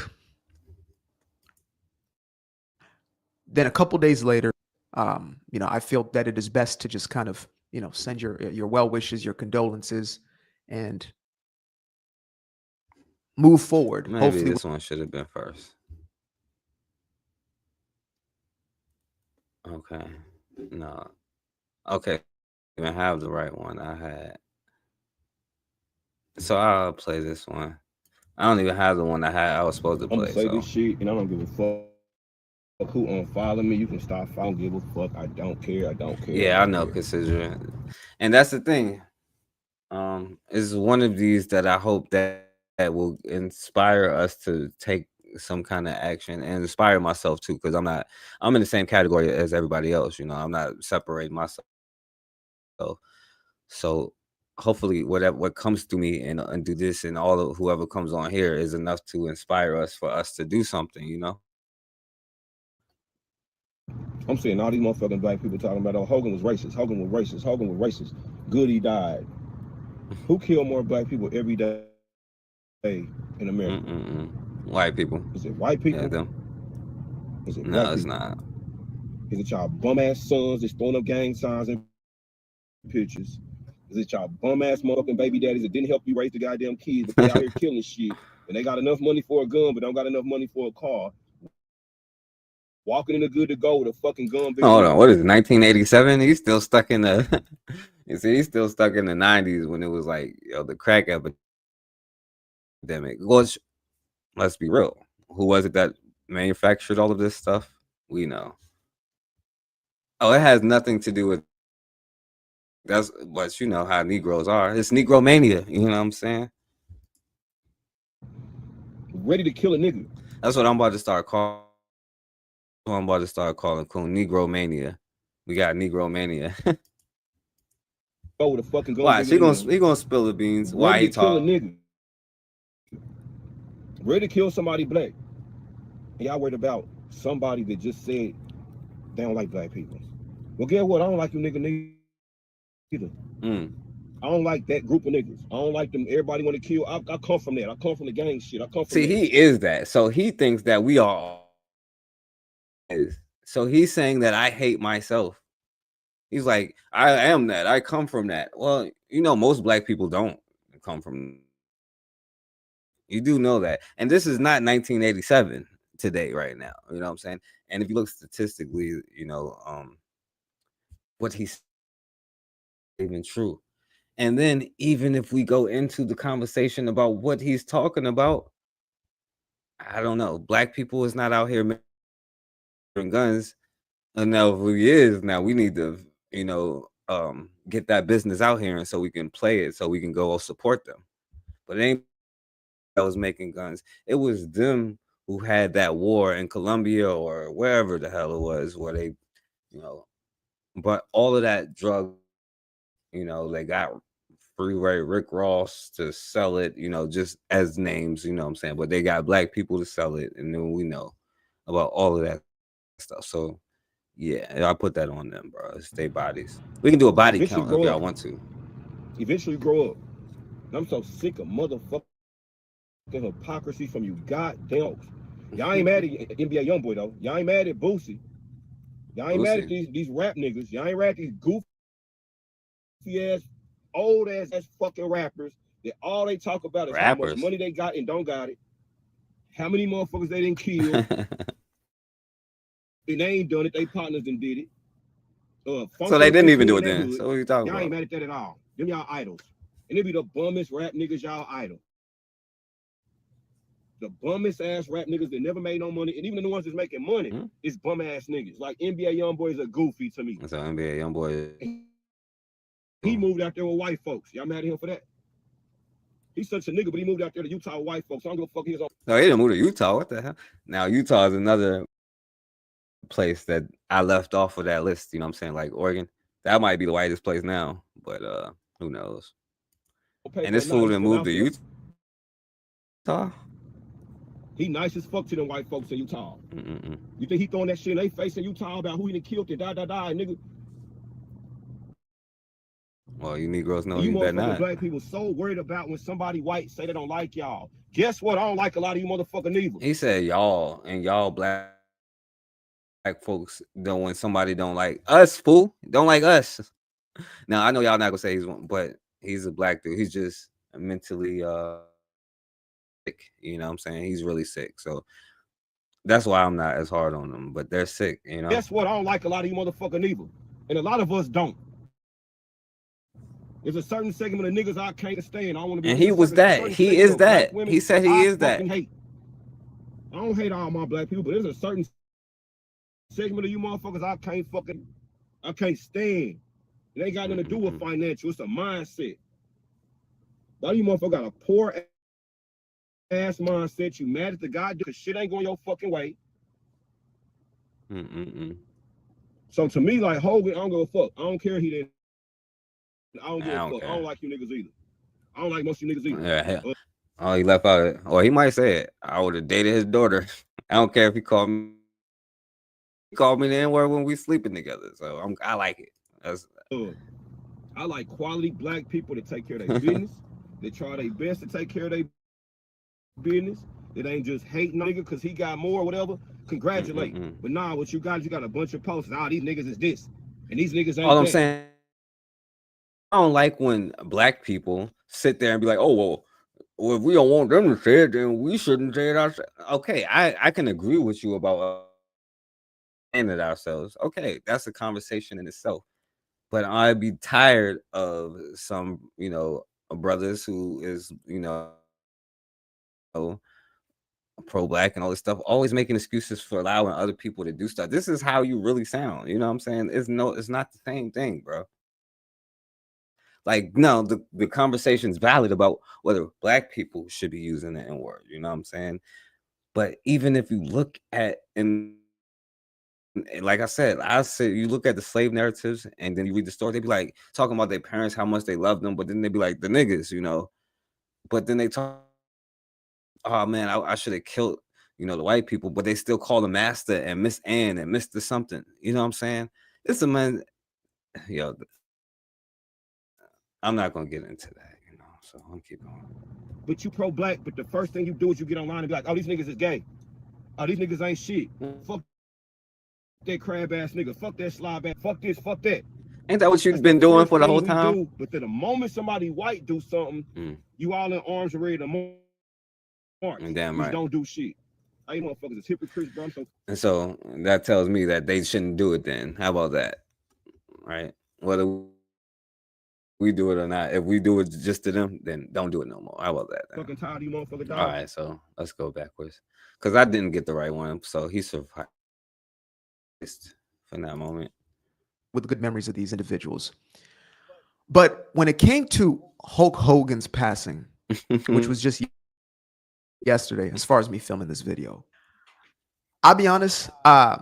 Then a couple days later, I feel that it is best to just kind of, send your well wishes, your condolences, and move forward. maybe Hopefully, this one should have been first. Okay, no, okay, I even have the right one. I had, so I'll play this one. I don't even have the one I was supposed to play. I'm gonna say so. this shit, and I don't give a fuck who unfollow me. You can stop. I don't give a fuck. I don't care. I don't care. Yeah, I know, Cassidra. And that's the thing. Is one of these that I hope that will inspire us to take some kind of action and inspire myself too, because I'm in the same category as everybody else. I'm not separating myself. So hopefully what comes to me and do this, and all of whoever comes on here is enough to inspire us for us to do something, I'm seeing all these motherfucking Black people talking about, oh, Hogan was racist. Hogan was racist. Hogan was racist. Good, he died. Who killed more Black people every day in America? White people. Is it white people? Yeah, them. Is it no, black it's people? not. Is it y'all bum ass sons that's throwing up gang signs and pictures? Is it y'all bum ass motherfucking baby daddies that didn't help you raise the goddamn kids, but they out here killing shit, and they got enough money for a gun, but don't got enough money for a car? Walking in the good to go with a fucking gun. Hold on, what is it, 1987? He's still stuck in the. You see, he's still stuck in the 90s when it was like, the crack epidemic. Which, let's be real, who was it that manufactured all of this stuff? We know. Oh, it has nothing to do with. But you know how Negroes are. It's NegroMania. You know what I'm saying? Ready to kill a nigga. That's what I'm about to start calling. I'm about to start calling NegroMania. We got NegroMania. Go with a fucking gun. Why? He gonna spill the beans. Why Ready he to kill a talk? nigga. Ready to kill somebody black. And y'all worried about somebody that just said they don't like Black people. Well, guess what? I don't like you nigga neither. I don't like that group of niggas. I don't like them. Everybody want to kill. I come from that. I come from the gang shit. I come from. See, he is that. So he thinks that we all is. So he's saying that I hate myself. He's like, I am that. I come from that. Well, most Black people don't come from. You do know that. And this is not 1987 today, right now. You know what I'm saying? And if you look statistically, what he's even true. And then even if we go into the conversation about what he's talking about, I don't know. Black people is not out here making guns. And now if he is, now we need to, get that business out here, and so we can play it, so we can go support them. But it ain't that was making guns. It was them who had that war in Colombia or wherever the hell it was, where they, but all of that drug, they got Freeway Rick Ross to sell it, just as names, you know what I'm saying? But they got Black people to sell it, and then we know about all of that stuff. So yeah, I put that on them, bro. It's their bodies. We can do a body count if y'all want to. Eventually grow up. And I'm so sick of motherfucking hypocrisy from you goddamn. Y'all ain't mad at NBA Youngboy though. Y'all ain't mad at Boosie. Y'all ain't mad at these rap niggas. Y'all ain't mad at these goofy ass, old ass fucking rappers that all they talk about is how much money they got and don't got it. How many motherfuckers they didn't kill. And they ain't done it. They partners and did it. So they didn't even do it then. So what are you talking y'all about? Ain't mad at that at all. Them y'all idols. And they be the bummest rap niggas y'all idol. The bummest ass rap niggas that never made no money, and even the ones that's making money, is bum ass niggas. Like NBA Youngboy is a goofy to me. So NBA Youngboy. He moved out there with white folks. Y'all mad at him for that? He's such a nigga, but he moved out there to Utah with white folks. So I don't give a fuck. No, he didn't move to Utah. What the hell? Now Utah is another place that I left off of that list. You know what I'm saying? Like Oregon, that might be the whitest place now, but who knows? And this fool done moved to Utah. He nice as fuck to them white folks in Utah. You think he throwing that shit in their face in Utah about who he done killed and nigga? Well, you Negroes know you better motherfucking not. black people so worried about when somebody white say they don't like y'all. Guess what? I don't like a lot of you motherfucking neither. He said y'all, and y'all black folks don't, when somebody don't like us, fool, don't like us. Now I know y'all not gonna say he's one, but he's a black dude. He's just mentally sick. You know what I'm saying? He's really sick. So that's why I'm not as hard on them. But they're sick, you know. Guess what? I don't like a lot of you motherfucking neither. And a lot of us don't. There's a certain segment of niggas I can't stand. I don't want to be. And he was that. He is that. He said he is that. Hate. I don't hate all my black people, but there's a certain segment of you motherfuckers I can't stand. It ain't got nothing to do with financial. It's a mindset. A lot of you motherfuckers got a poor ass mindset. You mad at the guy because shit ain't going your fucking way. So to me, like Hogan, I don't give a fuck. I don't care he didn't. I don't give a fuck. I don't like you niggas either. I don't like most of you niggas either. Yeah, oh, he left out it. Or he might say it. I would have dated his daughter. I don't care if he called me. He called me the N-word when we sleeping together. So I like it. I like quality black people that take care of their business. They try their best to take care of their business. It ain't just hating nigga because he got more or whatever. Congratulate. But nah, what you got a bunch of posts. Nah, these niggas is this. And these niggas ain't all I'm that. saying, I don't like when black people sit there and be like, oh, well, if we don't want them to say it, then we shouldn't say it ourselves. Okay, I can agree with you about saying it ourselves. Okay, that's a conversation in itself. But I'd be tired of some, brothers who is, pro-black and all this stuff, always making excuses for allowing other people to do stuff. This is how you really sound. You know what I'm saying? It's not the same thing, bro. Like, no, the conversation's valid about whether black people should be using the N-word. You know what I'm saying? But even if you look at, and like I said, you look at the slave narratives and then you read the story, they be like talking about their parents, how much they love them, but then they be like the niggas, But then they talk, oh man, I should have killed, the white people, but they still call the master and Miss Ann and Mr. something. You know what I'm saying? It's a man, I'm not gonna get into that, so I'm keep going. But you pro-black, but the first thing you do is you get online and be like, oh, these niggas is gay. Oh, these niggas ain't shit. Fuck that crab ass nigga. Fuck that slob ass. Fuck this, fuck that. Ain't that what you've been doing for the whole time? But then the moment somebody white do something, you all in arms and ready to march. Damn right. Don't do shit. I ain't motherfuckers is hypocrites, bro. And so that tells me that they shouldn't do it then. How about that? Right? Whether we do it or not. If we do it just to them, then don't do it no more. How about that? Fucking tired of you motherfuckers. All right, so let's go backwards. Because I didn't get the right one. So he survived from that moment. With good memories of these individuals. But when it came to Hulk Hogan's passing, which was just yesterday, as far as me filming this video, I'll be honest, I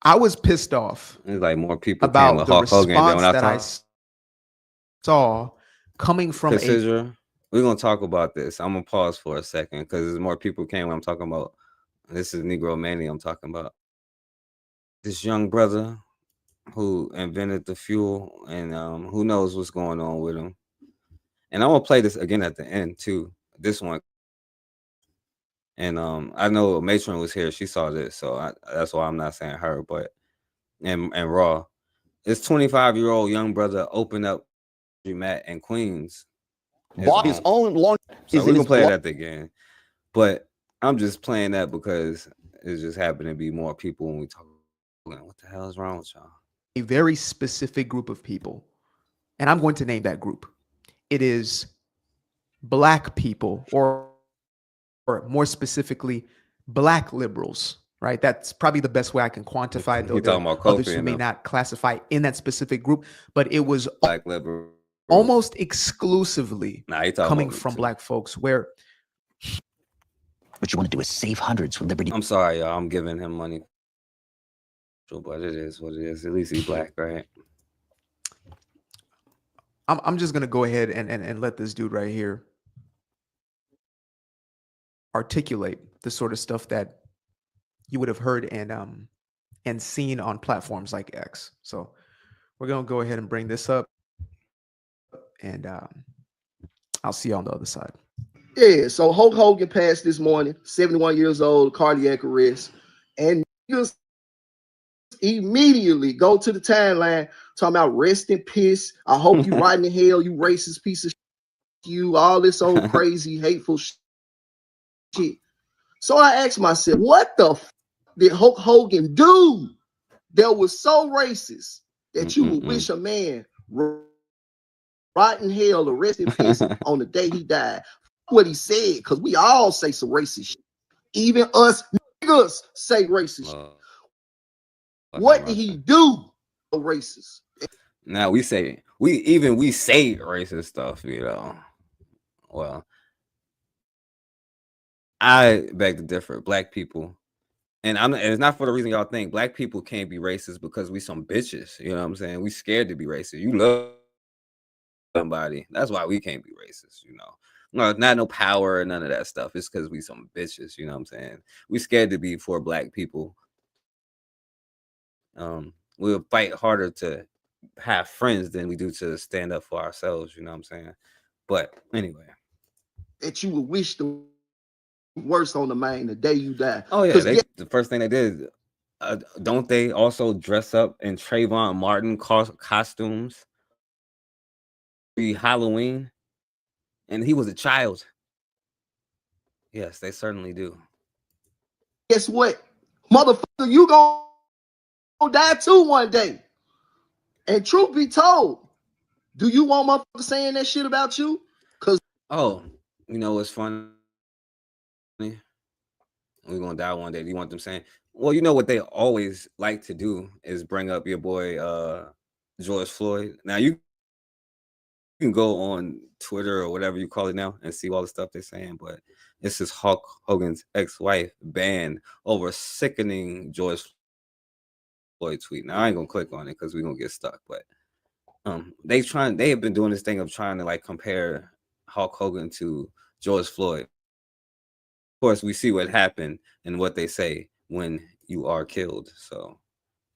was pissed off. It's like more people about the Hulk response Hogan that I saw coming from Cassidra, we're gonna talk about this. I'm gonna pause for a second because there's more people came when I'm talking about. This is NegroMania I'm talking about. This young brother who invented the fuel, and who knows what's going on with him. And I'm gonna play this again at the end too. This one. And I know Matron was here. She saw this, so that's why I'm not saying her, but and Raw. This 25-year-old young brother opened up Matt in Queens. Bought his own long. So we're gonna play it at the end. But I'm just playing that because it just happened to be more people when we talk. What the hell is wrong with y'all? A very specific group of people, and I'm going to name that group. It is Black people, or more specifically, Black liberals, right? That's probably the best way I can quantify it. You're talking about others Kofi who may not classify in that specific group, but it was Black liberal, almost exclusively coming from too. Black folks. Where what you want to do is save hundreds for liberty. I'm sorry, y'all. I'm giving him money. But it is what it is. At least he's black, right? I'm just gonna go ahead and let this dude right here articulate the sort of stuff that you would have heard and seen on platforms like X. So we're gonna go ahead and bring this up, and I'll see you on the other side. Yeah, so Hulk Hogan passed this morning, 71 years old, cardiac arrest, and niggas immediately go to the timeline talking about rest in peace. I hope you rotting in hell, you racist piece of shit, you all this old crazy, hateful shit. So I asked myself, what the did Hulk Hogan do that was so racist that you would wish a man rot in hell or rest in peace on the day he died? What he said, because we all say some racist shit. Even us niggas say racist shit. What did he do? Racist. Now we say we say racist stuff, you know. Well, I beg to differ. Black people, and it's not for the reason y'all think. Black people can't be racist because we some bitches. You know what I'm saying? We scared to be racist. You love somebody. That's why we can't be racist, you know. No, not no power or none of that stuff. It's because we some bitches, you know what I'm saying? We scared to be for black people. We'll fight harder to have friends than we do to stand up for ourselves, you know what I'm saying? But anyway. That you would wish the worst on the man the day you die. Oh yeah, the first thing they did, don't they also dress up in Trayvon Martin costumes? Halloween, and he was a child. Yes, they certainly do. Guess what, motherfucker, you gonna die too one day. And truth be told, do you want motherfuckers saying that shit about you? Cause you know what's funny? We're gonna die one day. Do you want them saying? Well, you know what they always like to do is bring up your boy George Floyd. Now you can go on Twitter or whatever you call it now and see all the stuff they're saying, but this is Hulk Hogan's ex-wife banned over sickening George Floyd tweet. Now I ain't gonna click on it because we're gonna get stuck, but they have been doing this thing of trying to like compare Hulk Hogan to George Floyd. Of course, we see what happened and what they say when you are killed. So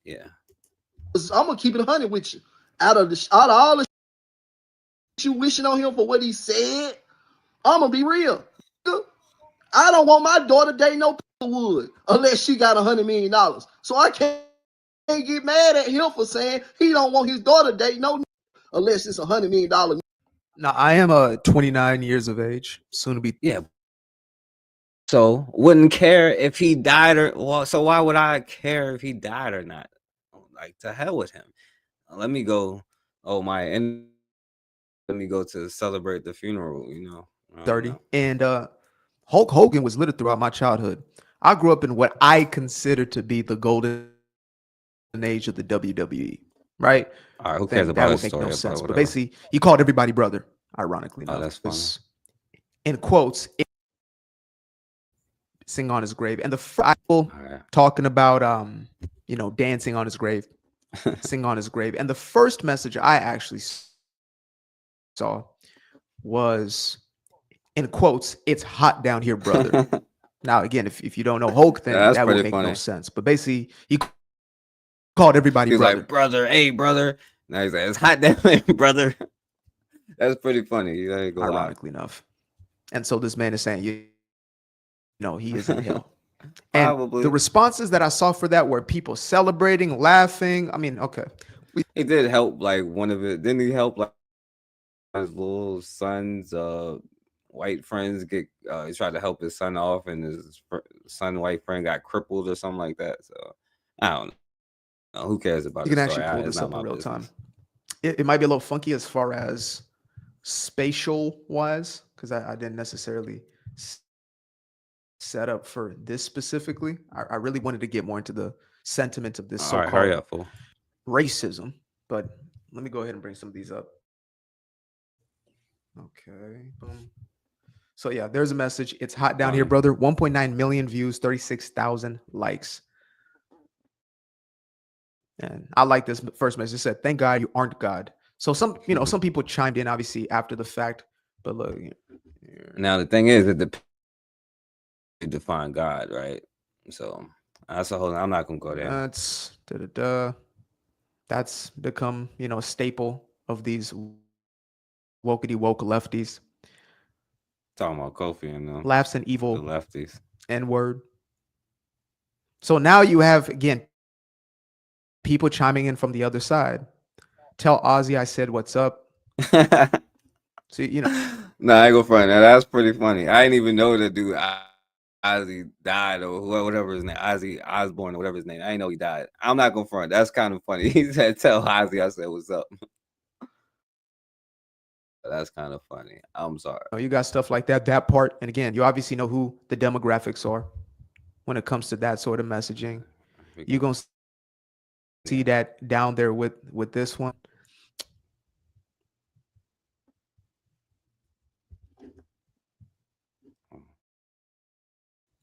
yeah, I'm gonna keep it 100 with you. Out of all the you wishing on him for what he said, I'm gonna be real. I don't want my daughter dating no wood unless she got $100 million. So I can't get mad at him for saying he don't want his daughter dating no unless it's $100 million. Now I am 29 years of age, soon to be. Yeah. So wouldn't care if he died or well. So why would I care if he died or not? Like to hell with him. Let me go. Oh my, and let me go to celebrate the funeral. You know, 30, and Hulk Hogan was littered throughout my childhood. I grew up in what I consider to be the golden age of the WWE. Right? All right. Who cares about that his would make story? no sense. But But basically, he called everybody brother. Ironically enough, that's funny. In quotes, sing on his grave, and the people talking about dancing on his grave, sing on his grave, and the first message I actually saw was in quotes, "It's hot down here, brother." Now, again, if you don't know Hulk, then that would make no sense. But basically, he called everybody brother. Like, brother, hey, brother. Now he's like, it's hot down here, brother. That's pretty funny. Ironically enough. And so this man is saying, he is in hell. And the responses that I saw for that were people celebrating, laughing. I mean, okay. He did help, like, one of it. Didn't he help, like, his little son's white friends get, he tried to help his son off, and his son, white friend, got crippled or something like that. So, I don't know. Who cares about it? You can actually pull this up in real time. It might be a little funky as far as spatial wise, because I didn't necessarily set up for this specifically. I really wanted to get more into the sentiment of this so-called racism, but let me go ahead and bring some of these up. Okay, boom. So yeah, there's a message. It's hot down here, brother. 1.9 million views, 36,000 likes. And I like this first message. It said, "Thank God you aren't God." So some people chimed in obviously after the fact, but look. Now the thing is, it depends define God, right? So that's a whole. I'm not gonna go there. That's become a staple of these wokety woke lefties. Talking about Kofi and them. Laughs and evil. The lefties. N-word. So now you have again people chiming in from the other side. Tell Ozzy I said what's up. So No, I ain't go front. Now that's pretty funny. I didn't even know that dude Ozzy died or whatever his name, Ozzy Osbourne or whatever his name. I didn't know he died. I'm not going front. That's kind of funny. He said, "Tell Ozzy I said what's up." That's kind of funny. I'm sorry. You got stuff like that part, and again, you obviously know who the demographics are when it comes to that sort of messaging. You're gonna see that down there with this one.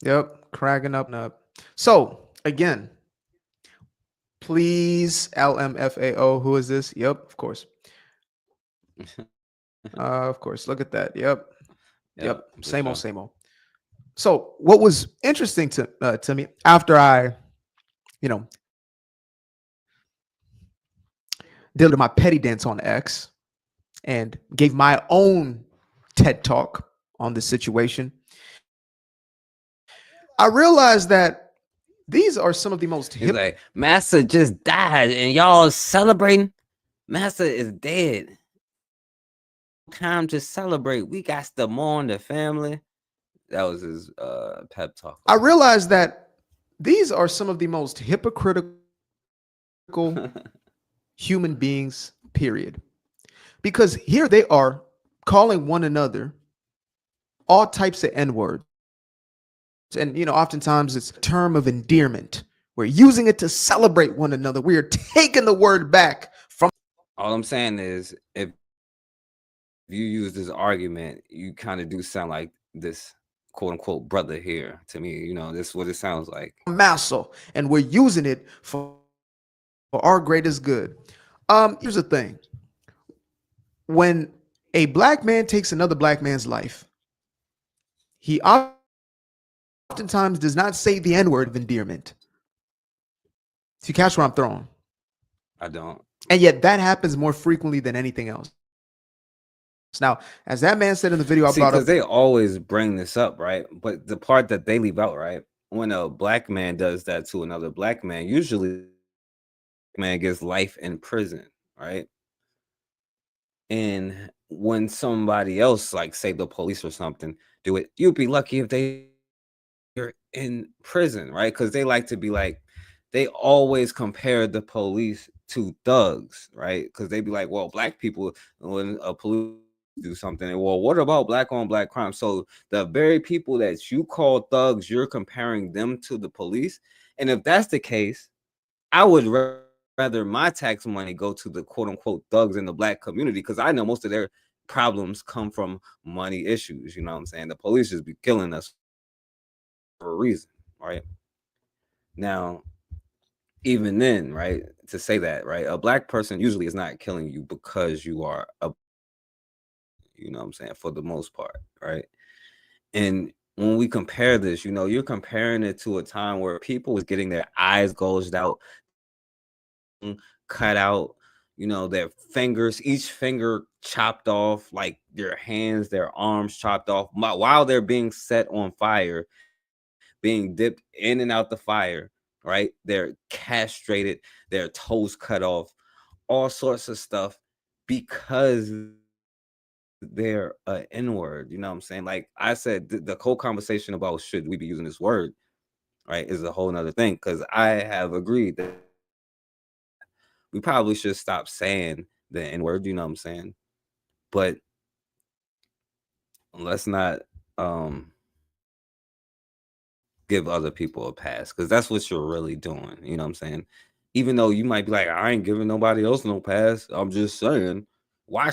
Yep, cracking up and up. So again, please, LMFAO. Who is this? Yep, of course. Of course. Look at that. Yep. Same old, same old. So what was interesting to me after I, did my petty dance on X and gave my own TED talk on the situation, I realized that these are some of the most He's like, Massa just died and y'all celebrating. Massa is dead. Time to celebrate. We got to mourn the family. That was his pep talk. I realized that these are some of the most hypocritical human beings, period. Because here they are calling one another all types of N-words. And, oftentimes it's a term of endearment. We're using it to celebrate one another. We are taking the word back from. All I'm saying is, if you use this argument, you kind of do sound like this quote unquote brother here to me. This is what it sounds like. Muscle, and we're using it for our greatest good. Here's the thing. When a black man takes another black man's life, he oftentimes does not say the N-word of endearment. So you catch where I'm throwing? I don't. And yet that happens more frequently than anything else. Now, as that man said in the video, I brought up, because they always bring this up, right? But the part that they leave out, right? When a black man does that to another black man, usually man gets life in prison, right? And when somebody else, like say the police or something, do it, you'd be lucky if you're in prison, right? Because they like to be like, they always compare the police to thugs, right? Because they be like, well, black people, when a police do something, well, what about black on black crime? So the very people that you call thugs, you're comparing them to the police. And if that's the case, I would rather my tax money go to the quote unquote thugs in the black community, because I know most of their problems come from money issues. You know what I'm saying? The police just be killing us for a reason, right? Now, even then, right, to say that, right, a black person usually is not killing you because you are a, you know what I'm saying, for the most part, right? And when we compare this, you're comparing it to a time where people was getting their eyes gouged out, cut out, their fingers, each finger chopped off, like their hands, their arms chopped off while they're being set on fire, being dipped in and out the fire, right? They're castrated, their toes cut off, all sorts of stuff because they're an N-word. You know what I'm saying? Like I said, the whole conversation about should we be using this word, right, is a whole nother thing, because I have agreed that we probably should stop saying the N-word, you know what I'm saying? But let's not give other people a pass, because that's what you're really doing, you know what I'm saying? Even though you might be like, I ain't giving nobody else no pass, I'm just saying, why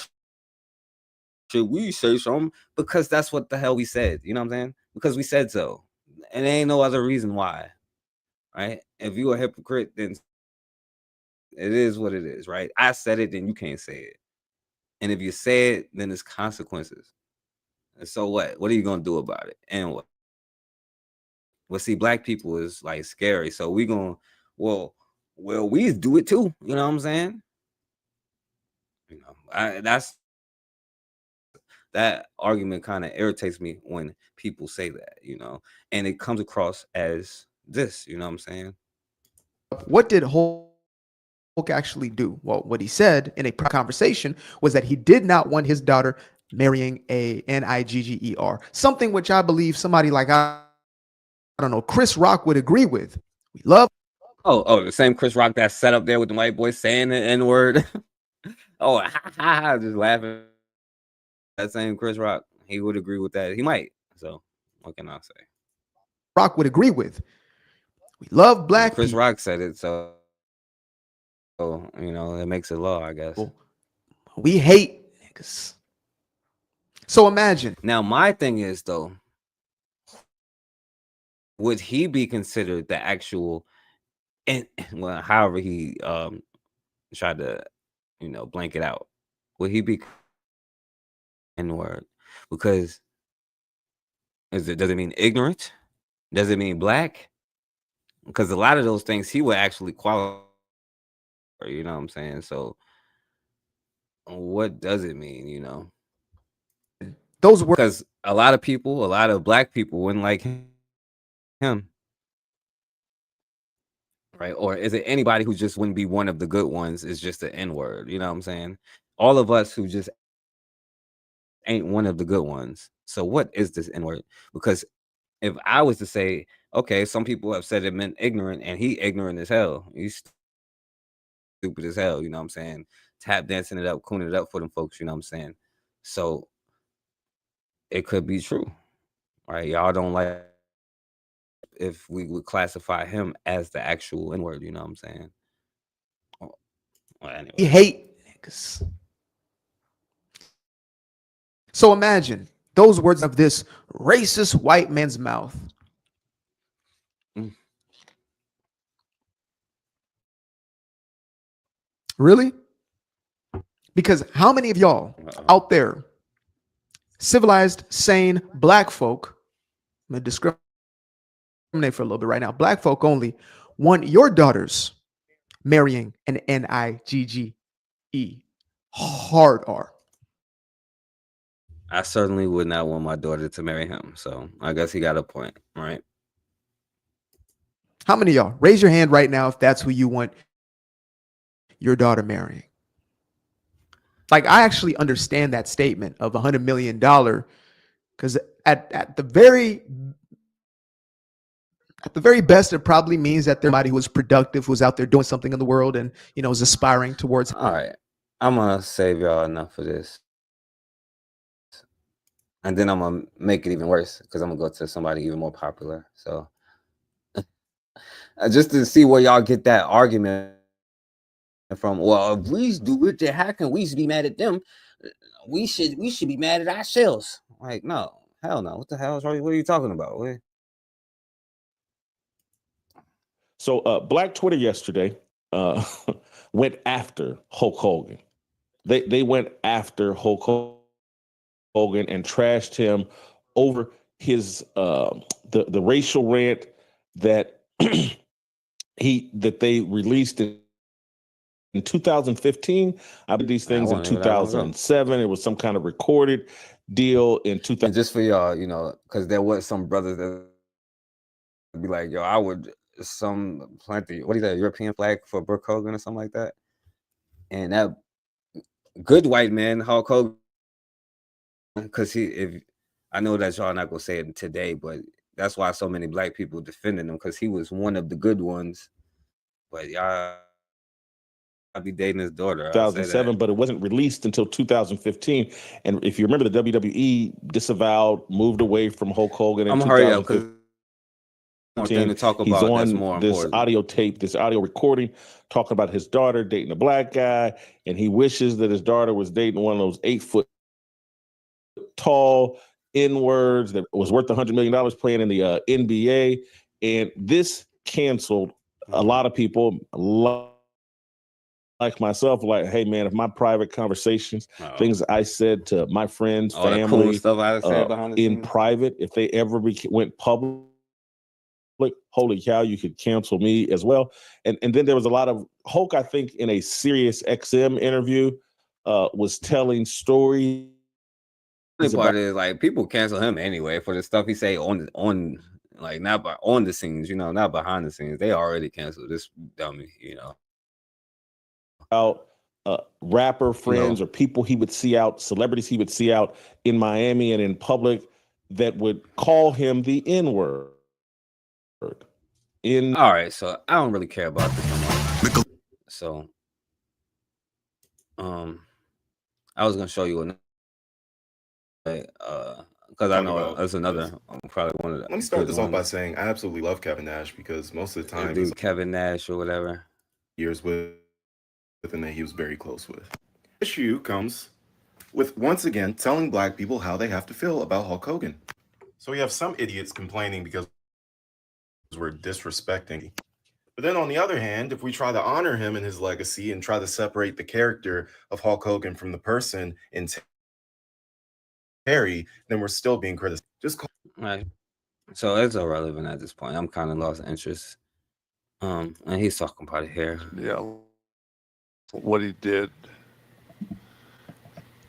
should we say something? Because that's what the hell we said, you know what I'm saying? Because we said so, and there ain't no other reason why, right? If you a hypocrite, then It is what it is, right? I said it, then you can't say it. And if you say it, then there's consequences. And so what? What are you gonna do about it? And what? Well, see, black people is like scary. So we gonna, well, we do it too. You know what I'm saying? You know, that argument kind of irritates me when people say that, you know, and it comes across as this, you know what I'm saying? What did Hulk actually do? Well, what he said in a conversation was that he did not want his daughter marrying a Nigger, something which I believe somebody like, I don't know, Chris Rock would agree with. We love. Oh, the same Chris Rock that sat up there with the white boy saying the N-word. Oh, just laughing. That same Chris Rock, he would agree with that. He might. So what can I say? Rock would agree with. We love black Chris people. Rock said it, so you know, it makes it law, I guess. We hate niggas. So imagine. Now, my thing is though, would he be considered the actual, and well, however he tried to, you know, blank it out, would he be N-word? Because does it mean ignorant? Does it mean black? Because a lot of those things he would actually qualify, you know what I'm saying? So what does it mean, you know? Those were, because a lot of people, a lot of black people wouldn't like him. Right? Or is it anybody who just wouldn't be one of the good ones is just the N-word? You know what I'm saying? All of us who just ain't one of the good ones. So what is this N-word? Because if I was to say, okay, some people have said it meant ignorant, and he ignorant as hell. He's stupid as hell, you know what I'm saying? Tap dancing it up, cooning it up for them folks, you know what I'm saying? So it could be true, right? Y'all don't like if we would classify him as the actual N-word, you know what I'm saying? Well, anyway. We hate niggas. So imagine those words of this racist white man's mouth. Really? Because how many of y'all out there, civilized, sane black folk, I'm going to discriminate for a little bit right now, black folk only, want your daughters marrying an Nigger, hard R? I certainly would not want my daughter to marry him. So I guess he got a point, right? How many of y'all? Raise your hand right now if that's who you want your daughter marrying. Like, I actually understand that statement of $100 million, because at the very best, it probably means that there's somebody who was productive, who's out there doing something in the world and, you know, is aspiring towards. All right. I'm going to save y'all enough for this. And then I'm going to make it even worse because I'm going to go to somebody even more popular. So just to see where y'all get that argument from. Well, if we do it, then how can we be mad at them? We should be mad at ourselves. Like, no, hell no. What the hell is wrong? What are you talking about? What? So Black Twitter yesterday went after Hulk Hogan. They went after Hulk Hogan and trashed him over his the racial rant that they released in 2015. I did these things in 2007. It was some kind of recorded deal in 2000. And just for y'all, you know, because there was some brothers that would be like, yo, I would plant the, what is that, European flag for Brooke Hogan or something like that. And that good white man, Hulk Hogan, because I know that y'all not gonna say it today, but that's why so many black people defending him, because he was one of the good ones. But y'all, I'd be dating his daughter. 2007, but it wasn't released until 2015. And if you remember, the WWE disavowed, moved away from Hulk Hogan in I'm 2015. To talk about. He's on that's more this important. audio tape, this audio recording, talking about his daughter dating a black guy, and he wishes that his daughter was dating one of those 8-foot tall N-words that was worth $100 million playing in the NBA. And this canceled a lot of people. A lot like myself, like, hey man, if my private conversations, things I said to my friends, All the cool family, stuff I said behind the in scenes. private, if they ever went public, holy cow, you could cancel me as well. And then there was a lot of Hulk, I think, in a Sirius XM interview, was telling stories. The funny part is, like, people cancel him anyway for the stuff he say on like, not on the scenes, you know, not behind the scenes. They already canceled this dummy, you know. Out rapper friends or people he would see out, celebrities he would see out in Miami and in public that would call him the N-word. All right, so I don't really care about this anymore. So I was gonna show you another, because I know that's another probably one of the. Let me start this off by saying I absolutely love Kevin Nash because most of the time dude, Kevin Nash or whatever years with and that he was very close with. Issue comes with once again telling black people how they have to feel about Hulk Hogan. So we have some idiots complaining because we're disrespecting. But then on the other hand, if we try to honor him and his legacy and try to separate the character of Hulk Hogan from the person in Terry, then we're still being criticized. Just call. Right. So it's irrelevant at this point. I'm kind of lost interest. And he's talking about it here. Yeah, what he did.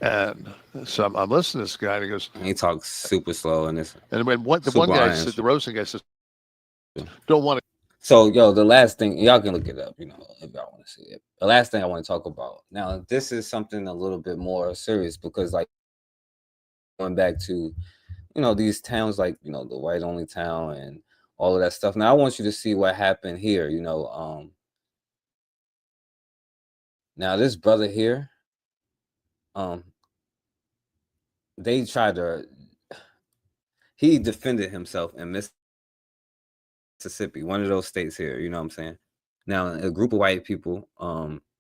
And so I'm listening to this guy, and he goes. He talks super slow, and this. And when the one guy said, the roasting guy says, "Don't want to." So, yo, the last thing, y'all can look it up, you know, if y'all want to see it. The last thing I want to talk about now, this is something a little bit more serious because, like, going back to, you know, these towns like, you know, the white only town and all of that stuff. Now, I want you to see what happened here, you know. Now, this brother here, they tried to, he defended himself in Mississippi, one of those states here, you know what I'm saying? Now, a group of white people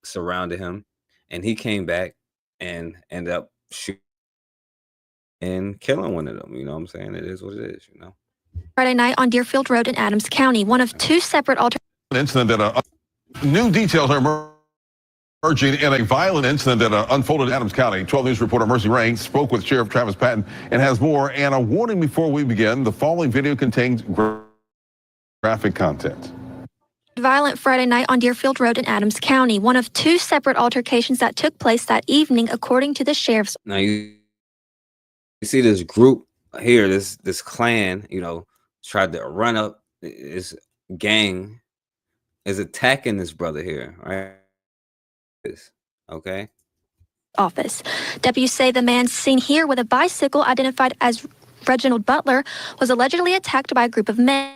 surrounded him, and he came back and ended up shooting and killing one of them, you know what I'm saying? It is what it is, you know? Friday night on Deerfield Road in Adams County, one of two separate incident that new details are emerging in a violent incident that unfolded in Adams County. 12 News reporter Mercy Ray spoke with Sheriff Travis Patton and has more. And a warning before we begin, the following video contains graphic content. Violent Friday night on Deerfield Road in Adams County, one of two separate altercations that took place that evening, according to the sheriff's. Now you see this group here, this clan, you know, tried to run up. This gang is attacking this brother here, right? Okay. Office. Deputies say the man seen here with a bicycle identified as Reginald Butler was allegedly attacked by a group of men.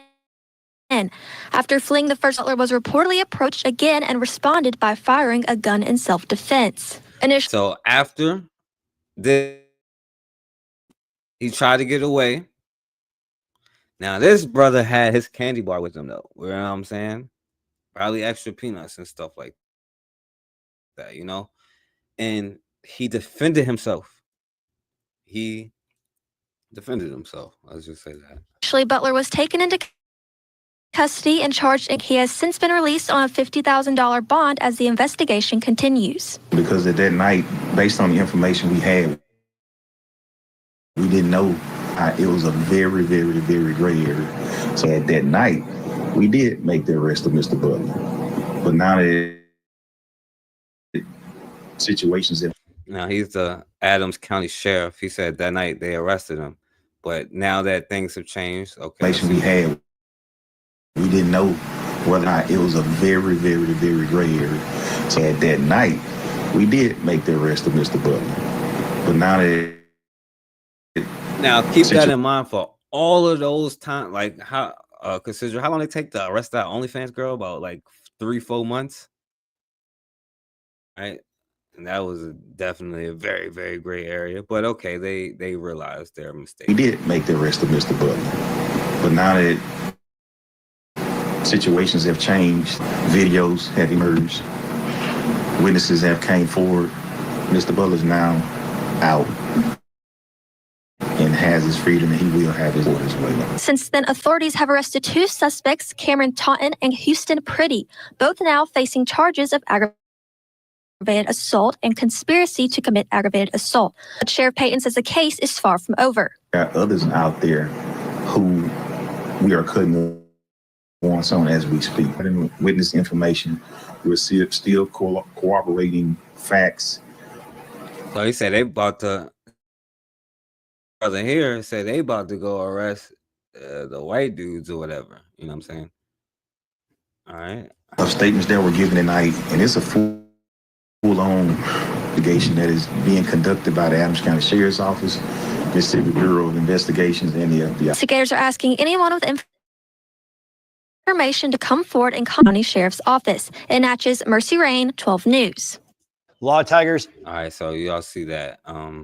After fleeing, the first Butler was reportedly approached again and responded by firing a gun in self-defense. So after this, he tried to get away. Now this brother had his candy bar with him though. You know what I'm saying? Probably extra peanuts and stuff like that, you know? And he defended himself. He defended himself. Let's just say that. Actually, Butler was taken into custody and charged, and he has since been released on a $50,000 bond as the investigation continues. Because at that night, based on the information we had, we didn't know it was a very, very, very gray area. So at that night, we did make the arrest of Mr. Butler. But now that situations. Now he's the Adams County Sheriff. He said that night they arrested him, but now that things have changed, okay. We had, we didn't know whether or not it was a very, very, very gray area. So at that night, we did make the arrest of Mr. Butler. But now keep that in mind for all of those times. Like how consider how long they take to arrest that OnlyFans girl? About like 3-4 months, right? And that was definitely a very, very gray area. But okay, they realized their mistake. We did make the arrest of Mr. Butler. But now that situations have changed, videos have emerged, witnesses have came forward, Mr. Butler's now out and has his freedom, and he will have his orders way. Since then, authorities have arrested two suspects, Cameron Taunton and Houston Pretty, both now facing charges of aggravated aggravated assault and conspiracy to commit aggravated assault. But Sheriff Payton says the case is far from over. There are others out there who we are cutting warrants on as we speak. Witness information, we're still corroborating facts. So he said they about to, brother here said they about to go arrest the white dudes or whatever. You know what I'm saying? All right. Of statements that were given tonight, and it's a full-on investigation that is being conducted by the Adams County Sheriff's Office, Mississippi Bureau of Investigations, and the FBI. Investigators are asking anyone with information to come forward and call County Sheriff's Office. In Natchez, Mercy Rain, 12 News. Law Tigers. All right, so y'all see that. Now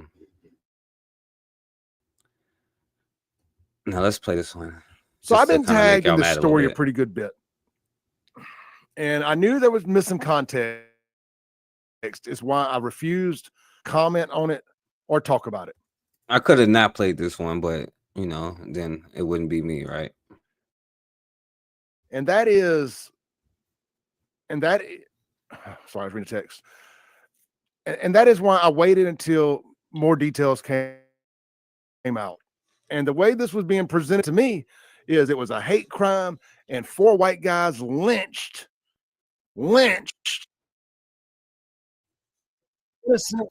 let's play this one. So Just I've been to kinda make tagged in y'all this mad a little story a bit. pretty good bit. And I knew there was missing context. Is why I refused comment on it or talk about it. I could have not played this one, but you know, then it wouldn't be me, right? And that is, sorry, I was reading the text. And that is why I waited until more details came out. And the way this was being presented to me is it was a hate crime and 4 white guys lynched innocent,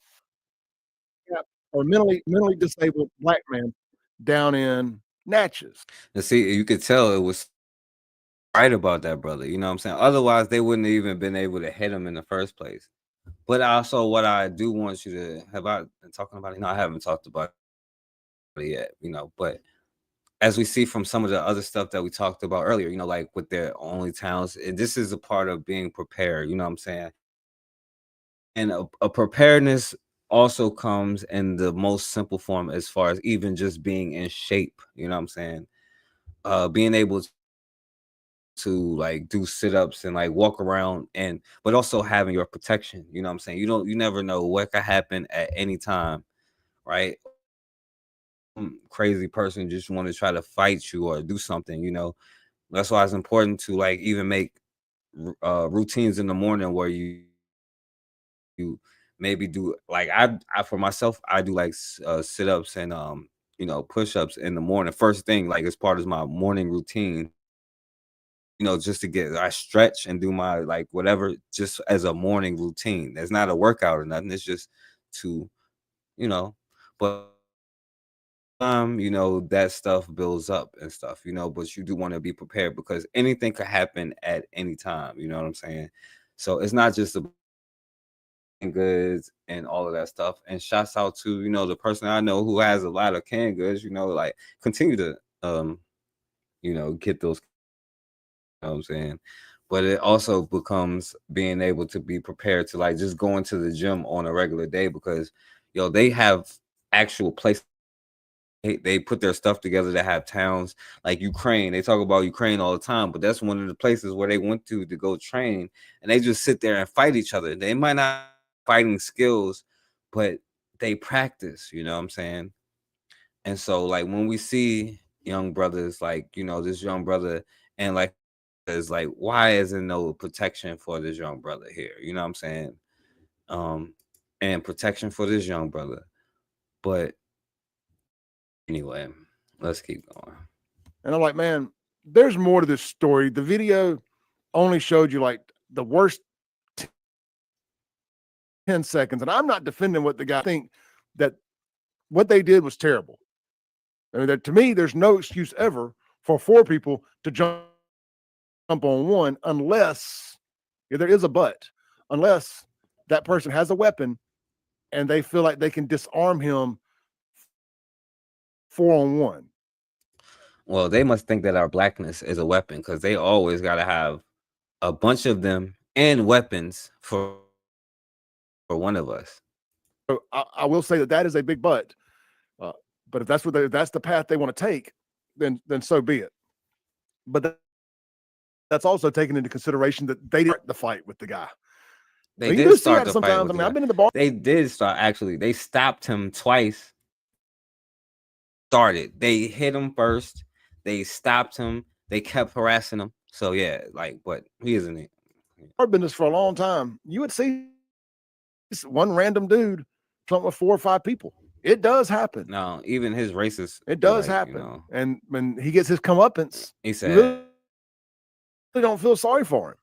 or mentally disabled black man down in Natchez. And see, you could tell it was right about that brother. You know what I'm saying? Otherwise, they wouldn't have even been able to hit him in the first place. But also, what I do want you to have I been talking about it? No, I haven't talked about it yet. You know, but as we see from some of the other stuff that we talked about earlier, you know, like with their only towns, this is a part of being prepared. You know what I'm saying? And a preparedness also comes in the most simple form, as far as even just being in shape. You know what I'm saying? Being able to like do sit-ups and like walk around, and but also having your protection. You know what I'm saying? You never know what could happen at any time, right? Crazy person just want to try to fight you or do something. You know, that's why it's important to like even make routines in the morning where you maybe do like I for myself, I do like sit-ups and you know, push-ups in the morning first thing, like as part of my morning routine, you know, just to get I stretch and do my like whatever just as a morning routine. That's not a workout or nothing, it's just to, you know, but you know, that stuff builds up and stuff, you know, but you do want to be prepared because anything could happen at any time, you know what I'm saying? So it's not just about goods and all of that stuff. And shouts out to, you know, the person I know who has a lot of canned goods, you know, like continue to you know, get those, you know what I'm saying? But it also becomes being able to be prepared to like just go into the gym on a regular day because yo, they have actual places. They put their stuff together to have towns like Ukraine. They talk about Ukraine all the time, but that's one of the places where they went to go train, and they just sit there and fight each other. They might not have fighting skills, but they practice, you know what I'm saying? And so like when we see young brothers like, you know, this young brother and like is like, why isn't no protection for this young brother here? You know what I'm saying? And protection for this young brother. But anyway, let's keep going. And I'm like, man, there's more to this story. The video only showed you like the worst 10 seconds. And I'm not defending what the guy think that what they did was terrible. I mean, that to me, there's no excuse ever for 4 people to jump on one unless there is a but, unless that person has a weapon and they feel like they can disarm him 4-on-1. Well, they must think that our blackness is a weapon because they always got to have a bunch of them and weapons for one of us. So I will say that is a big but. But if that's the path they want to take, then so be it. But that's also taking into consideration that they didn't the fight with the guy. They so did start the fight. Sometimes. I mean, I've been in the bar. They did start actually. They stopped him twice. Started. They hit him first. They stopped him. They kept harassing him. So yeah, like, but he isn't it. I've been this for a long time. You would see one random dude something with 4 or 5 people. It does happen. No, even his racist. It does like, happen. You know, and when he gets his comeuppance, he you said, really don't feel sorry for him.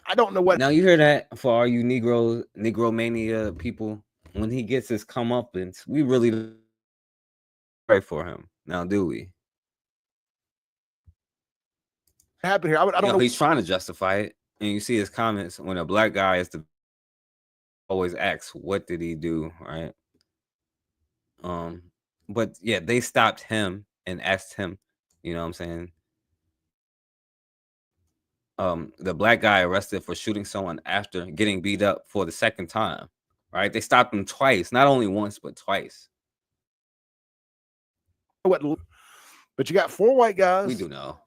I don't know what. Now you hear that for all you NegroMania people. When he gets his comeuppance, we really pray for him. Now, do we? Happened here. I don't know. He's trying to justify it, and you see his comments when a black guy is to always asks, "What did he do?" Right? But yeah, they stopped him and asked him. You know what I'm saying? The black guy arrested for shooting someone after getting beat up for the second time. Right? They stopped him twice, not only once but twice. But you got 4 white guys. We do know.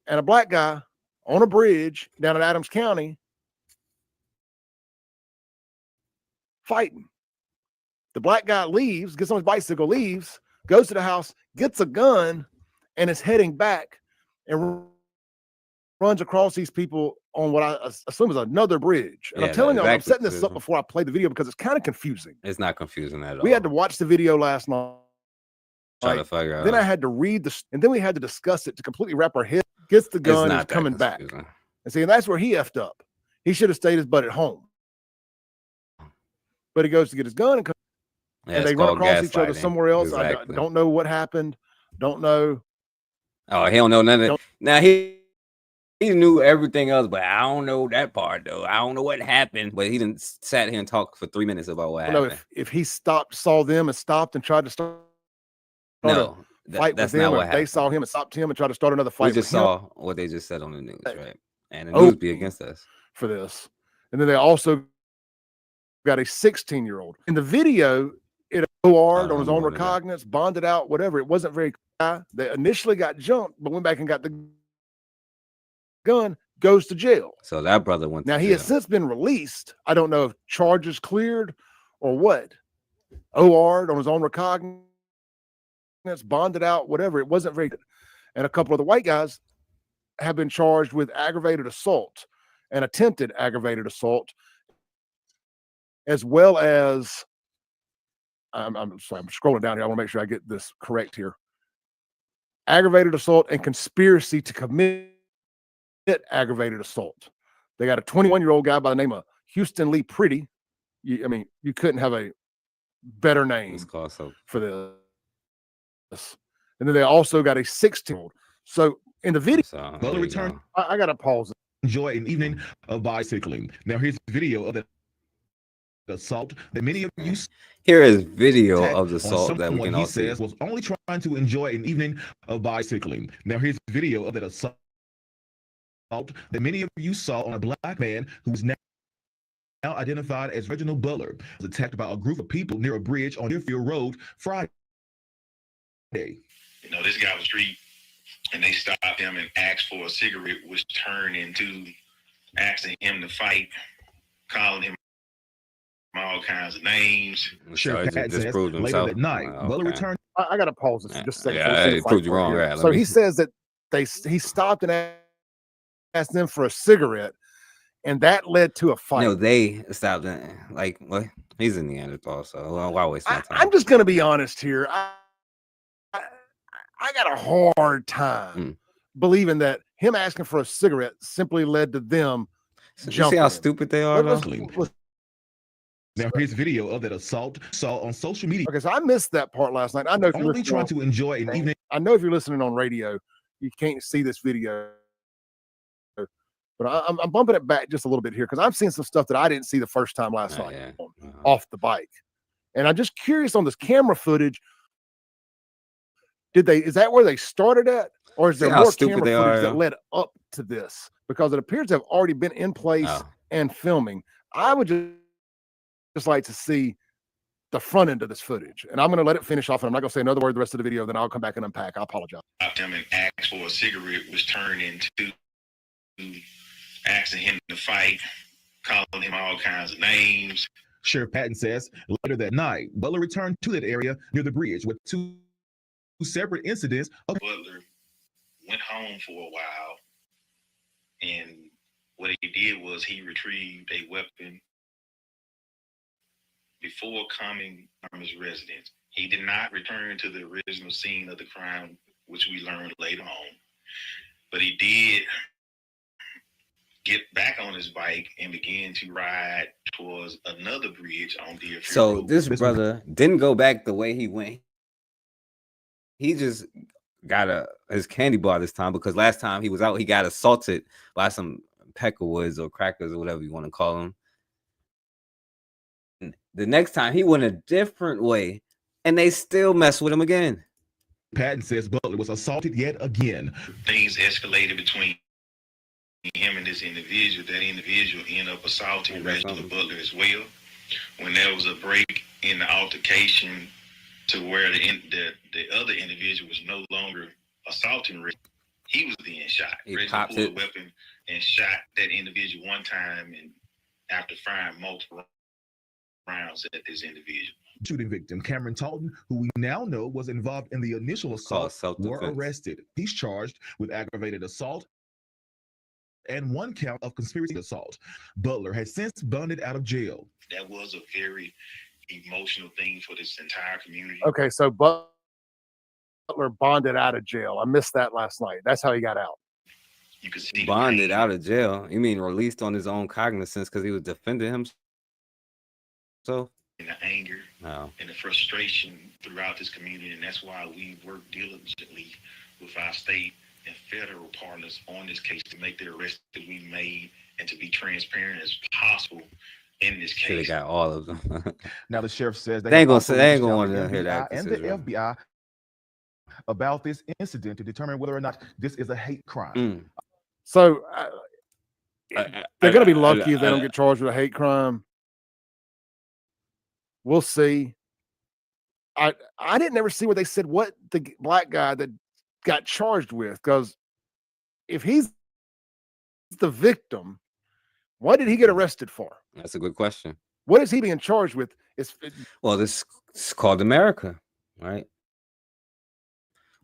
And a black guy on a bridge down in Adams County fighting. The black guy leaves, gets on his bicycle, leaves, goes to the house, gets a gun, and is heading back and runs across these people on what I assume is another bridge. And I'm telling you, I'm setting this up before I play the video because it's kind of confusing. It's not confusing at all. We had to watch the video last night. Try to figure out. Then I had to read this, and then we had to discuss it to completely wrap our head. Gets the gun and is coming back. And see, and that's where he effed up. He should have stayed his butt at home. But he goes to get his gun and they run across each other somewhere else. Exactly. I don't know what happened. Don't know. Oh, he don't know nothing. Now he knew everything else, but I don't know that part though. I don't know what happened. But he didn't sat here and talk for 3 minutes about what happened. If he saw them and stopped and tried to start fight that's with them, not what they happened. saw him and stopped him and tried to start another fight. We just with him. saw what they just said on the news, right? And the news be against us for this. And then they also got a 16-year-old in the video. It OR'd on his own recognizance, bonded out, whatever. It wasn't very clear. They initially got jumped, but went back and got the gun. Goes to jail. So that brother went. Now he has since been released. I don't know if charges cleared or what. OR'd on his own recognizance, bonded out, whatever. It wasn't very good. And a couple of the white guys have been charged with aggravated assault and attempted aggravated assault, as well as I'm sorry, I'm scrolling down here. I want to make sure I get this correct here. Aggravated assault and conspiracy to commit aggravated assault. They got a 21-year-old guy by the name of Houston Lee Pretty. You couldn't have a better name for this. And then they also got a 16-year-old. So in the video, I got to pause it. Enjoy an evening of bicycling. Now here's video of the assault that many of you. Here is video of the assault that we can all see. Was only trying to enjoy an evening of bicycling. Now here's video of that assault that many of you saw on a black man who is now identified as Reginald Butler, was attacked by a group of people near a bridge on Deerfield Road Friday. This guy was street, and they stopped him and asked for a cigarette, which turned into asking him to fight, calling him all kinds of names. Sheriff Pat says later that night, Butler returned. I got to pause this just a second. Yeah, it proved you wrong. Right, so he says that he stopped and asked them for a cigarette, and that led to a fight. No, they stopped. Like, what? He's a Neanderthal, so why waste my time? I'm just going to be honest here. I got a hard time believing that him asking for a cigarette simply led to them. You see how stupid they are, though? Now here's video of that assault saw on social media. Okay, so I missed that part last night. I know if you're trying to enjoy an evening. I know if you're listening on radio, you can't see this video, but I'm bumping it back just a little bit here because I'm seeing some stuff that I didn't see the first time last night off the bike, and I'm just curious on this camera footage. Is that where they started at, or is there more camera footage that led up to this? Because it appears to have already been in place and filming. I would just like to see the front end of this footage, and I'm going to let it finish off, and I'm not going to say another word the rest of the video. Then I'll come back and unpack. I apologize. Stopped him and asked for a cigarette, which turned into asking him to fight, calling him all kinds of names. Sheriff Patton says later that night, Butler returned to that area near the bridge with two separate incidents. Butler went home for a while, and what he did was he retrieved a weapon before coming from his residence. He did not return to the original scene of the crime, which we learned later on. But he did get back on his bike and began to ride towards another bridge on Deerfield So Road. this brother didn't go back the way he went. He just got his candy bar this time, because last time he was out, he got assaulted by some peckerwoods or crackers or whatever you want to call them. And the next time he went a different way, and they still mess with him again. Patton says Butler was assaulted yet again. Things escalated between him and this individual. That individual ended up assaulting Reginald Butler as well. When there was a break in the altercation to where the other individual was no longer assaulting Reginald, he was being shot. Reginald pulled a weapon and shot that individual one time, and after firing multiple rounds at this individual. Shooting victim Cameron Talton, who we now know was involved in the initial assault, were arrested. He's charged with aggravated assault and one count of conspiracy assault. Butler has since bonded out of jail. That was a very emotional thing for this entire community. Okay, so Butler bonded out of jail. I missed that last night. That's how he got out. You could see bonded out of jail. You mean released on his own cognizance because he was defending himself? And the anger and the frustration throughout this community, and that's why we work diligently with our state and federal partners on this case to make the arrests that we made and to be transparent as possible in this case. They got all of them. Now the sheriff says they ain't gonna want to hear that. And the FBI about this incident to determine whether or not this is a hate crime. So they're going to be lucky if they don't get charged with a hate crime. We'll see. I didn't ever see where they said what the black guy that got charged with, because if he's the victim, what did he get arrested for? That's a good question. What is he being charged with? Well, this is called America, right?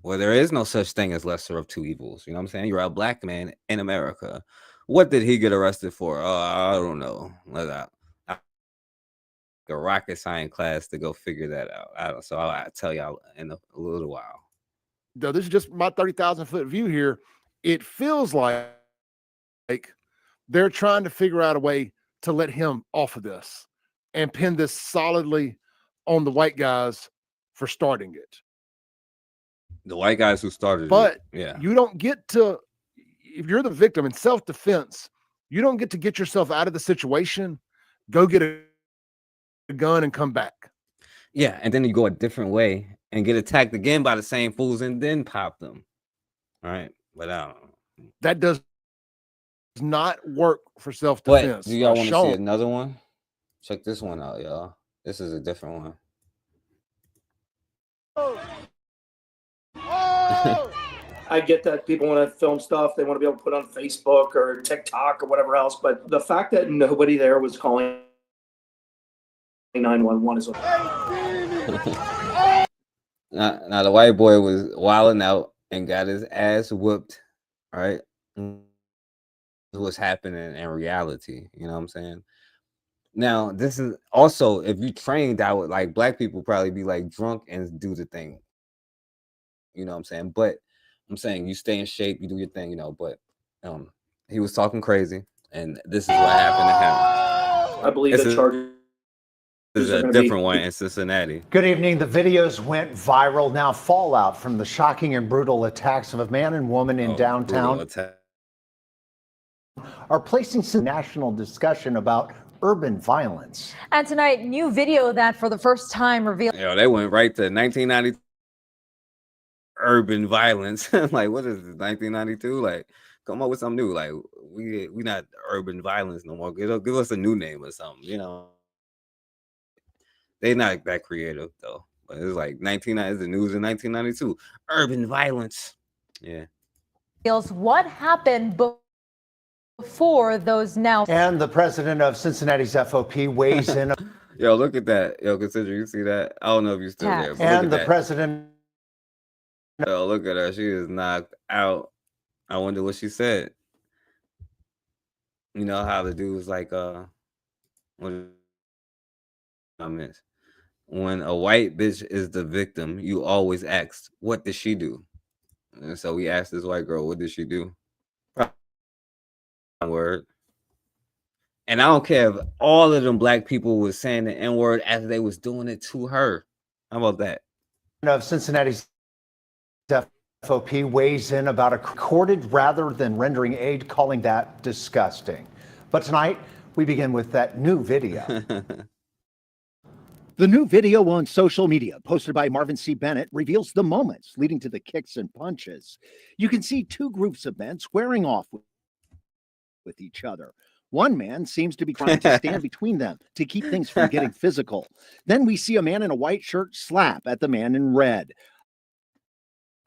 Well, there is no such thing as lesser of two evils. You know what I'm saying? You're a black man in America. What did he get arrested for? I don't know. A rocket science class to go figure that out. So I'll tell y'all in a little while. No, this is just my 30,000-foot view here. It feels like they're trying to figure out a way to let him off of this and pin this solidly on the white guys for starting it. The white guys who started but it. Yeah. You don't get to, if you're the victim in self-defense, you don't get yourself out of the situation, go get a gun and come back. Yeah, and then you go a different way and get attacked again by the same fools and then pop them. All right. But I don't know. That does not work for self-defense. But do y'all want to see another one? Check this one out, y'all. This is a different one. I get that people want to film stuff. They want to be able to put on Facebook or TikTok or whatever else. But the fact that nobody there was calling 911 is now the white boy was wilding out and got his ass whooped. Right? What's happening in reality? You know what I'm saying? Now, this is also, if you trained, I would like black people probably be like drunk and do the thing. You know what I'm saying? But I'm saying you stay in shape, you do your thing, you know. But he was talking crazy, and this is what happened to him. I believe the charges. This is a different one in Cincinnati. Good evening. The videos went viral. Now, fallout from the shocking and brutal attacks of a man and woman in downtown are placing some national discussion about urban violence. And tonight, new video that for the first time revealed. Yo, they went right to 1990 urban violence. Like, what is this, 1992? Like, come up with something new. Like, we not urban violence no more. Give us a new name or something, you know. They not that creative though. But it's like the news in 1992. Urban violence. Yeah. What happened before those now. And the president of Cincinnati's FOP weighs in. Yo, look at that. Yo, consider you see that? I don't know if you're still there. But and the president. Yo, look at her. She is knocked out. I wonder what she said. You know how the dude was like, comments. When a white bitch is the victim, you always ask, what did she do? And so we asked this white girl, what did she do? Word. And I don't care if all of them black people was saying the N-word as they was doing it to her. How about that? Of Cincinnati's FOP weighs in about a recorded rather than rendering aid, calling that disgusting. But tonight, we begin with that new video. The new video on social media, posted by Marvin C. Bennett, reveals the moments leading to the kicks and punches. You can see two groups of men squaring off with each other. One man seems to be trying to stand between them to keep things from getting physical. Then we see a man in a white shirt slap at the man in red.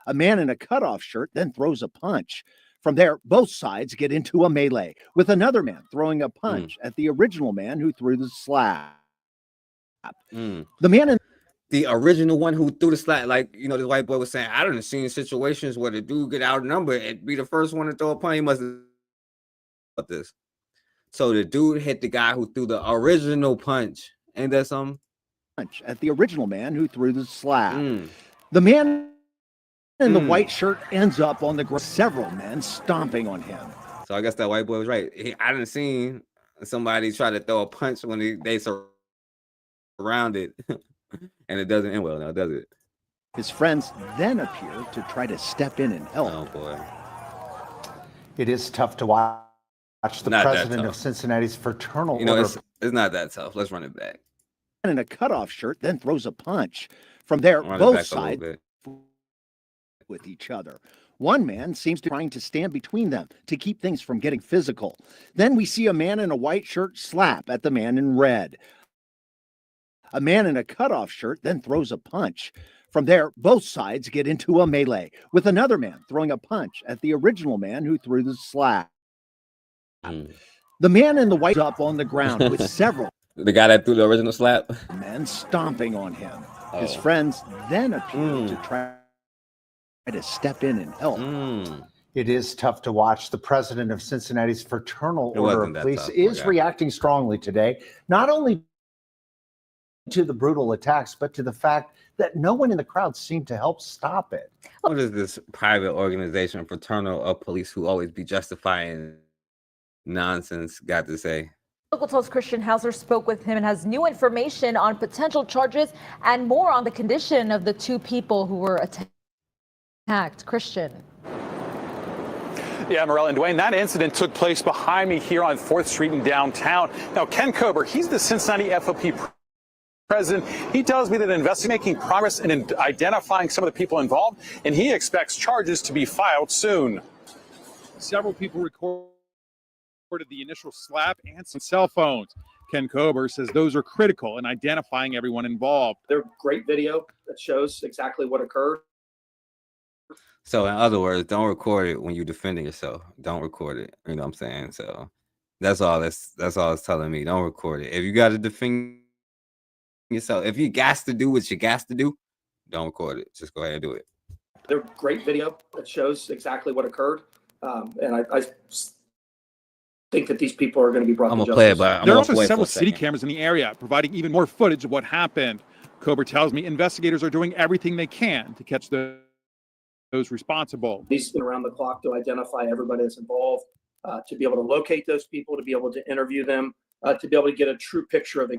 A man in a cutoff shirt then throws a punch. From there, both sides get into a melee, with another man throwing a punch at the original man who threw the slap. The man in the original one who threw the slap, like, you know, the white boy was saying, I done seen situations where the dude get outnumbered and be the first one to throw a punch. He must have about this. So the dude hit the guy who threw the original punch. Ain't that something? Punch at the original man who threw the slap. The man in the white shirt ends up on the ground, several men stomping on him. So I guess that white boy was right. I done seen somebody try to throw a punch when they surrounded, and it doesn't end well now, does it? His friends then appear to try to step in and help. Oh boy. It is tough to watch the Not that president of tough. Cincinnati's fraternal You know, order. it's not that tough. Let's run it back. In a cutoff shirt then throws a punch. From there, Run it both back a sides little bit. with each other. One man seems to be trying to stand between them to keep things from getting physical. Then we see a man in a white shirt slap at the man in red. A man in a cutoff shirt then throws a punch. From there, both sides get into a melee, with another man throwing a punch at the original man who threw the slap. The man in the white up on the ground with several The guy that threw the original slap. men stomping on him. His Oh. friends then appear to try to step in and help. It is tough to watch. The president of Cincinnati's fraternal It order wasn't of that police tough, is okay. reacting strongly today, not only to the brutal attacks, but to the fact that no one in the crowd seemed to help stop it. What is this private organization, fraternal of police, who always be justifying nonsense, got to say? Local 12's Christian Hauser spoke with him and has new information on potential charges and more on the condition of the two people who were attacked. Christian. Yeah, Morel and Dwayne, that incident took place behind me here on 4th Street in downtown. Now, Ken Kober, he's the Cincinnati FOP president. He tells me that investigators are making progress in identifying some of the people involved, and he expects charges to be filed soon. Several people recorded the initial slap and some cell phones. Ken Kober says those are critical in identifying everyone involved. They're great video that shows exactly what occurred. So in other words, don't record it when you're defending yourself. Don't record it. You know what I'm saying? So that's all it's telling me. Don't record it. If you got to defend yourself, if you got to do what you got to do, don't record it. Just go ahead and do it. They're great video that shows exactly what occurred. And I think that these people are going to be brought to justice. There are also several city cameras in the area providing even more footage of what happened. Kober tells me investigators are doing everything they can to catch those responsible. These around the clock to identify everybody that's involved, to be able to locate those people, to be able to interview them, to be able to get a true picture of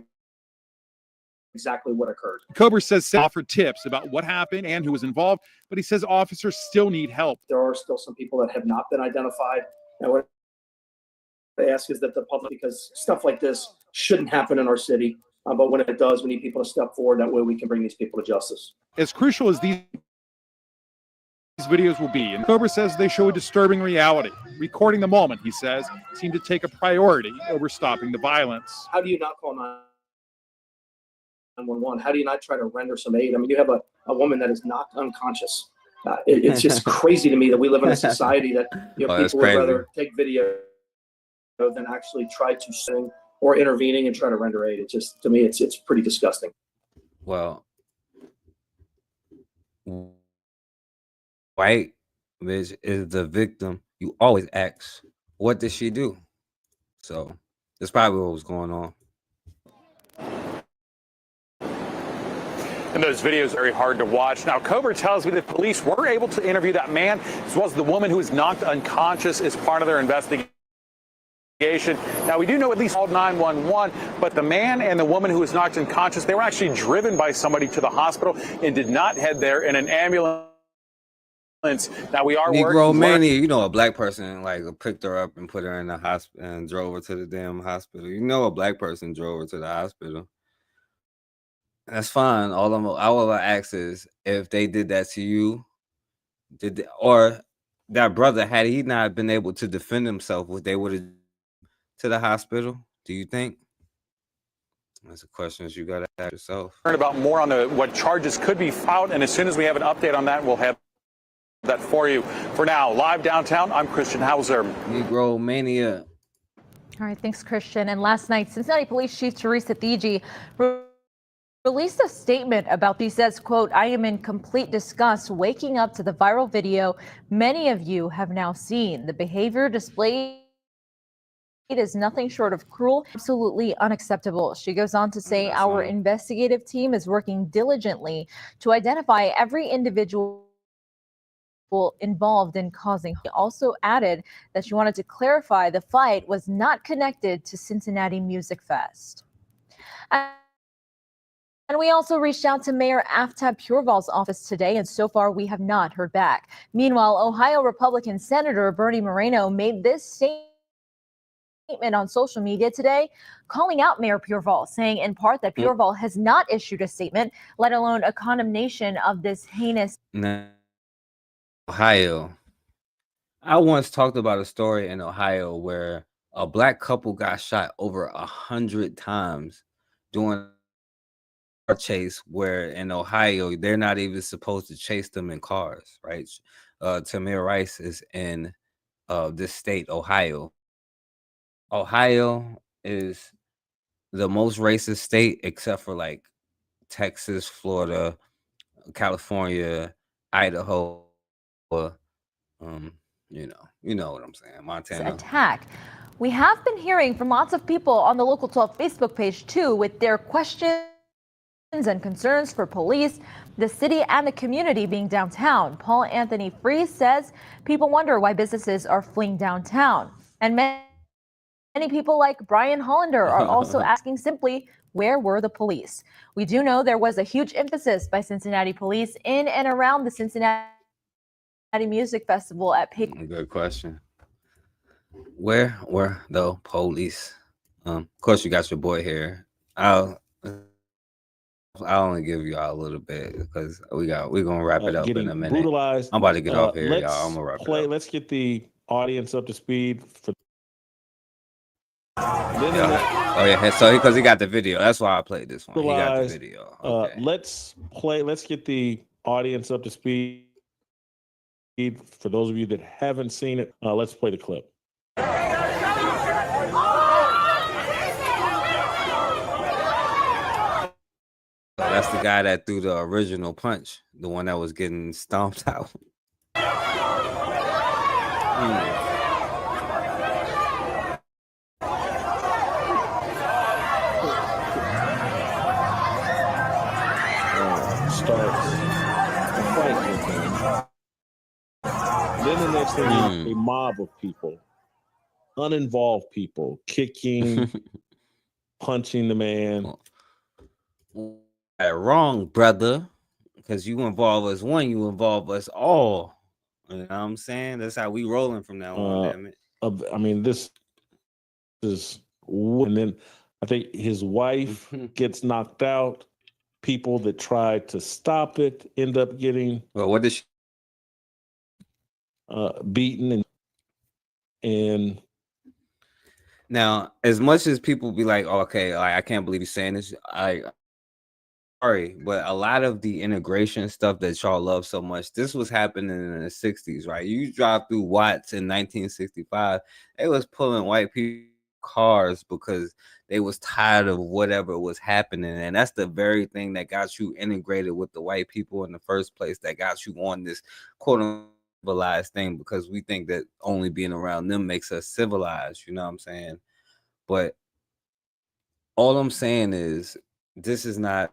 exactly what occurred. Kober says offered tips about what happened and who was involved, but he says officers still need help. There are still some people that have not been identified. And what I ask is that the public, because stuff like this shouldn't happen in our city, but when it does, we need people to step forward. That way we can bring these people to justice. As crucial as these videos will be, and Kober says they show a disturbing reality. Recording the moment, he says, seemed to take a priority over stopping the violence. How do you not call 911? How do you not try to render some aid? I mean, you have a woman that is knocked unconscious. It's just crazy to me that we live in a society that people would rather take video than actually try to sing or intervening and try to render aid. It's just, to me, it's pretty disgusting. Well, white bitch is the victim. You always ask, what did she do? So that's probably what was going on. And those videos are very hard to watch. Now, Kober tells me that police were able to interview that man, as well as the woman who was knocked unconscious as part of their investigation. Now, we do know at least called 911, but the man and the woman who was knocked unconscious, they were actually driven by somebody to the hospital and did not head there in an ambulance. Now, we are NegroMania, you know, a black person like picked her up and put her in the hospital and drove her to the damn hospital. You know, a black person drove her to the hospital. That's fine. All I ask is if they did that to you, or that brother, had he not been able to defend himself, would they would have to the hospital? Do you think? That's a question that you got to ask yourself. Learn about more on what charges could be filed, and as soon as we have an update on that, we'll have that for you. For now, live downtown, I'm Christian Hauser. NegroMania. All right, thanks, Christian. And last night, Cincinnati Police Chief Teresa Thigi released a statement about these. Says, quote, "I am in complete disgust waking up to the viral video many of you have now seen. The behavior displayed is nothing short of cruel, absolutely unacceptable." She goes on to say, "Our investigative team is working diligently to identify every individual involved in causing." He also added that she wanted to clarify the fight was not connected to Cincinnati Music Fest. And we also reached out to Mayor Aftab Pureval's office today, and so far we have not heard back. Meanwhile, Ohio Republican Senator Bernie Moreno made this statement on social media today, calling out Mayor Pureval, saying in part that Pureval has not issued a statement, let alone a condemnation of this heinous. Ohio. I once talked about a story in Ohio where a black couple got shot over 100 times during a chase, where in Ohio they're not even supposed to chase them in cars, right? Tamir Rice is in this state, Ohio. Ohio is the most racist state except for like Texas, Florida, California, Idaho. You know what I'm saying, Montana. Attack. We have been hearing from lots of people on the Local 12 Facebook page too, with their questions and concerns for police, the city, and the community being downtown. Paul Anthony Freeze says people wonder why businesses are fleeing downtown, and many people like Brian Hollander are also asking simply, where were the police? We do know there was a huge emphasis by Cincinnati police in and around the Cincinnati Music Festival at Good question. Where were the police? Of course, you got your boy here. I'll only give y'all a little bit because we're gonna wrap it up in a minute. Brutalized. I'm about to get off here, y'all. I'm gonna wrap it up. Let's get the audience up to speed. Oh yeah, so because he got the video, that's why I played this one. He got the video. Okay. Let's get the audience up to speed. For those of you that haven't seen it, let's play the clip. That's the guy that threw the original punch, the one that was getting stomped out. Starts a fight with him. Then the next thing, a mob of people, uninvolved people, kicking, punching the man. Wrong, brother, because you involve us one, you involve us all. You know what I'm saying? That's how we rolling from now on. Damn it. I mean, this is, and then I think his wife gets knocked out. People that tried to stop it end up getting what did she? Beaten and now, as much as people be like, oh, okay, like, I can't believe he's saying this. Sorry, but a lot of the integration stuff that y'all love so much, this was happening in the 60s, right? You drive through Watts in 1965, they was pulling white people cars because they was tired of whatever was happening. And that's the very thing that got you integrated with the white people in the first place, that got you on this quote-unquote civilized thing, because we think that only being around them makes us civilized, you know what I'm saying? But all I'm saying is this is not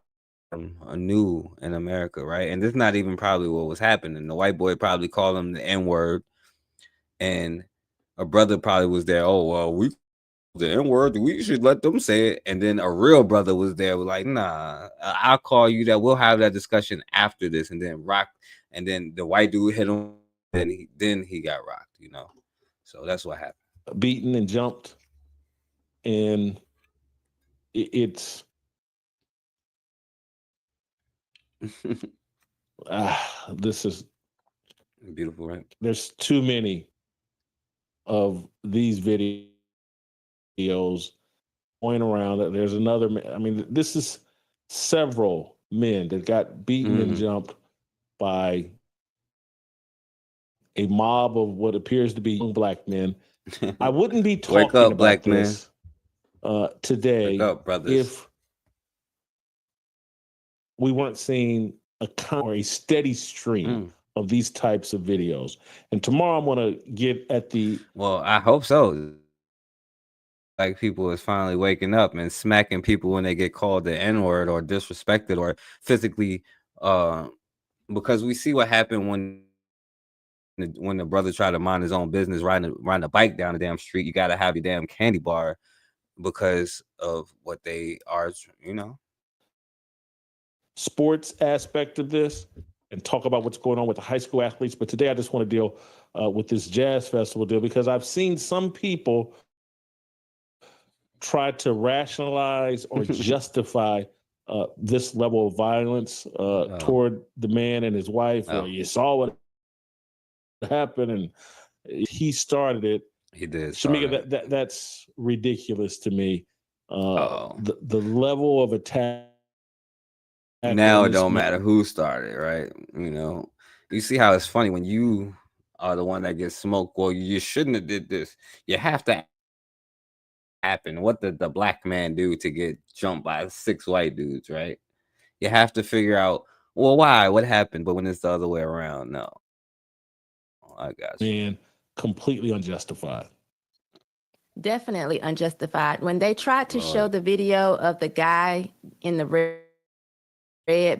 anew in America, right? And this is not even probably what was happening. The white boy probably called him the N-word, and a brother probably was there. Oh, well, we the N-word, we should let them say it. And then a real brother was there, was like, nah, I'll call you that. We'll have that discussion after this. And then rock, and then the white dude hit him, and then he got rocked, you know. So that's what happened. Beaten and jumped, and it's this is beautiful, right? There's too many of these videos going around. That there's another. I mean, this is several men that got beaten and jumped by a mob of what appears to be young black men. I wouldn't be talking Wake up, about black this today Wake up, brothers. if we weren't seeing a steady stream of these types of videos. And tomorrow I'm going to get at the... Well, I hope so. Like people is finally waking up and smacking people when they get called the N-word or disrespected or physically, because we see what happened when the brother tried to mind his own business, riding a bike down the damn street. You got to have your damn candy bar because of what they are, you know. Sports aspect of this and talk about what's going on with the high school athletes. But today I just want to deal with this jazz festival deal, because I've seen some people try to rationalize or justify this level of violence toward the man and his wife. Or you saw what happened and he started it. He did. Shamika, that's ridiculous to me. The level of attack. Now it don't matter who started, right? You know, you see how it's funny when you are the one that gets smoked. Well, you shouldn't have did this. You have to happen. What did the black man do to get jumped by 6 white dudes, right? You have to figure out, well, why? What happened? But when it's the other way around, no. I got you. Man, completely unjustified. Definitely unjustified. When they tried to show the video of the guy in the red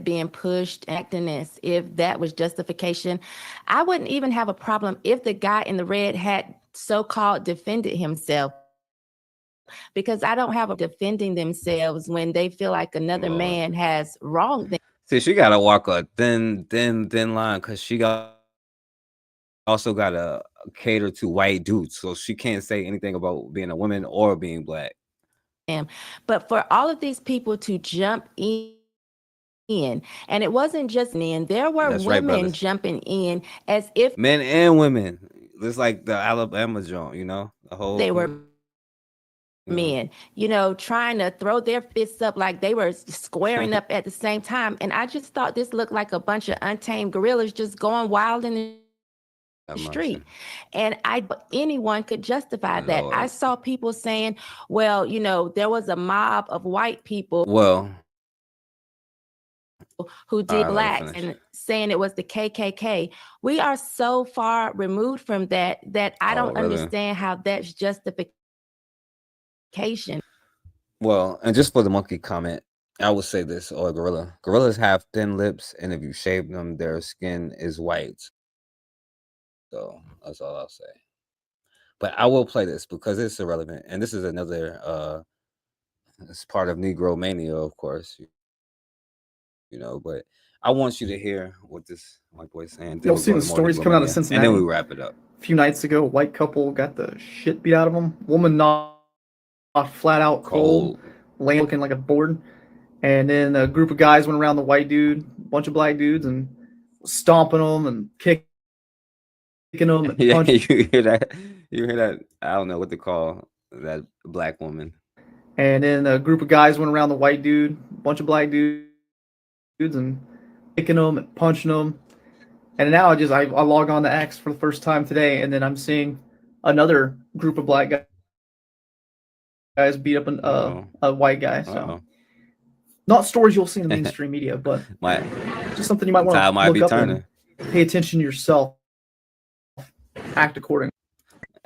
being pushed, acting as if that was justification, I wouldn't even have a problem if the guy in the red had so-called defended himself, because I don't have a defending themselves when they feel like another man has wronged them. See, she gotta walk a thin line, because she also gotta cater to white dudes, so she can't say anything about being a woman or being black. But for all of these people to jump in, and it wasn't just men, there were women jumping in as if men and women, just like the Alabama joint, you know, the whole they were men, you know, trying to throw their fists up like they were squaring up at the same time. And I just thought this looked like a bunch of untamed gorillas just going wild in the street. And anyone could justify that. I saw people saying, well, you know, there was a mob of white people who did blacks, and saying it was the KKK. We are so far removed from that I don't understand how that's justification. Well, and just for the monkey comment, I would say this, or gorilla. Gorillas have thin lips, and if you shave them, their skin is white. So that's all I'll say. But I will play this because it's irrelevant, and this is another it's part of NegroMania, of course. You know, but I want you to hear what this white boy's saying. Y'all seen the stories coming out of Cincinnati? And then we wrap it up. A few nights ago, a white couple got the shit beat out of them. Woman knocked flat out cold, laying looking like a board. And then a group of guys went around the white dude, a bunch of black dudes, and stomping them and kicking them. And Yeah, you hear that? You hear that? I don't know what to call that black woman. And then a group of guys went around the white dude, a bunch of black dudes, and kicking them and punching them. And now I log on to X for the first time today, and then I'm seeing another group of black guys beat up a white guy. So not stories you'll see in the mainstream media, but just something you might want to look up and pay attention to yourself, act accordingly.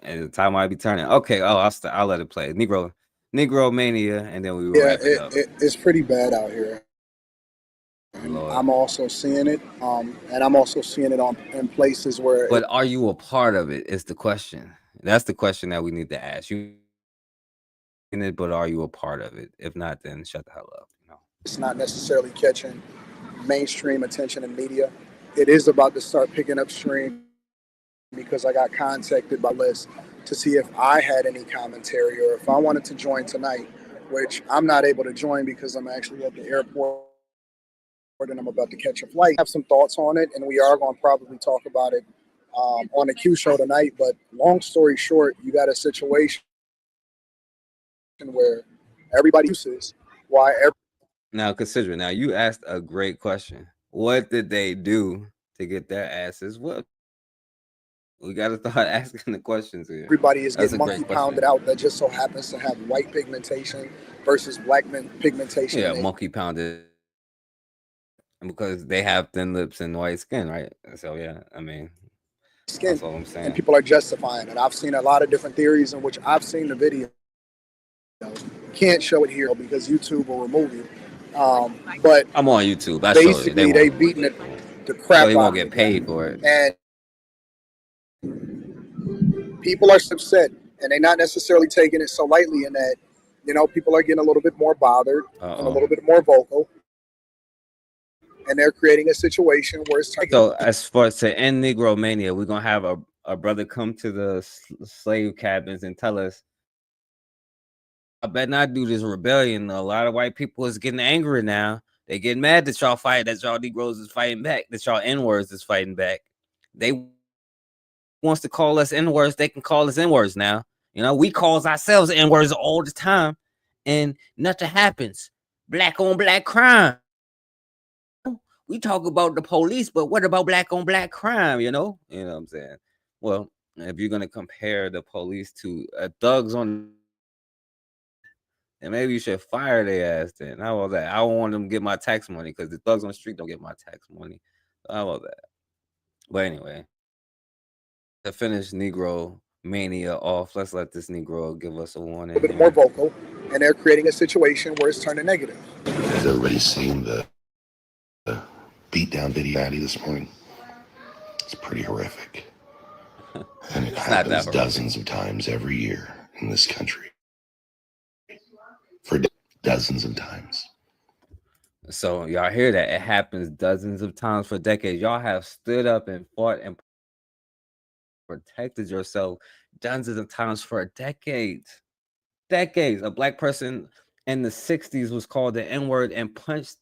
And the time might be turning. Okay, I'll let it play. NegroMania, and then we will wrap it up. It's pretty bad out here. Lord. I'm also seeing it, and I'm also seeing it in places where. But are you a part of it? Is the question. That's the question that we need to ask you. In it, but are you a part of it? If not, then shut the hell up. You know, it's not necessarily catching mainstream attention in media. It is about to start picking up stream because I got contacted by Liz to see if I had any commentary or if I wanted to join tonight, which I'm not able to join because I'm actually at the airport and I'm about to catch a flight. I have some thoughts on it, and we are going to probably talk about it on the Q show tonight. But long story short, you got a situation where everybody uses why. now consider. Now you asked a great question. What did they do to get their asses whooped? We got to start asking the questions here. Everybody is getting monkey pounded out that just so happens to have white pigmentation versus black pigmentation. Yeah, monkey pounded because they have thin lips and white skin, right? So yeah, I mean, that's all I'm saying. And people are justifying it. I've seen a lot of different theories in which I've seen the video. Can't show it here because YouTube will remove you. But I'm on YouTube. I basically, show you. They beating the crap so he out won't of get it. paid for it. And people are upset, and they're not necessarily taking it so lightly in that, people are getting a little bit more bothered and a little bit more vocal. And they're creating a situation where it's so as far as to end NegroMania, we're gonna have a brother come to the slave cabins and tell us, I better not do this rebellion. A lot of white people is getting angry now. They getting mad that y'all fight, that y'all Negroes is fighting back, that y'all N-words is fighting back. They wants to call us N-words, they can call us N-words now. We calls ourselves N-words all the time, and nothing happens. Black on black crime. We talk about the police, but what about black on black crime? You know what I'm saying? Well, if you're gonna compare the police to thugs on, and maybe you should fire their ass then. How about that? I don't want them to get my tax money because the thugs on the street don't get my tax money. How about that? But anyway, to finish NegroMania off, let's let this Negro give us a warning. A bit more vocal, and they're creating a situation where it's turning negative. Has everybody seen the beatdown video this morning? It's pretty horrific. And it happens dozens of times every year in this country. For dozens of times. So y'all hear that? It happens dozens of times for decades. Y'all have stood up and fought and protected yourself dozens of times for decades. Decades. A black person in the 60s was called the N-word and punched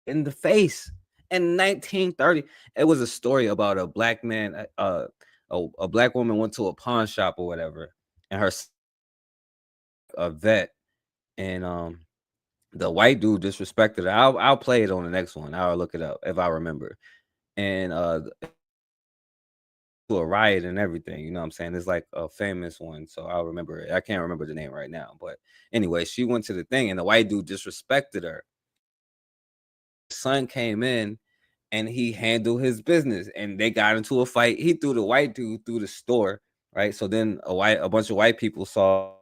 in the face. In 1930, it was a story about a black man, a black woman went to a pawn shop or whatever, and a vet, and the white dude disrespected her. I'll play it on the next one. I'll look it up if I remember. And to a riot and everything, you know what I'm saying? It's like a famous one, so I'll remember it. I can't remember the name right now, but anyway, she went to the thing and the white dude disrespected her. The son came in and he handled his business and they got into a fight. He threw the white dude through the store, right? So then a bunch of white people saw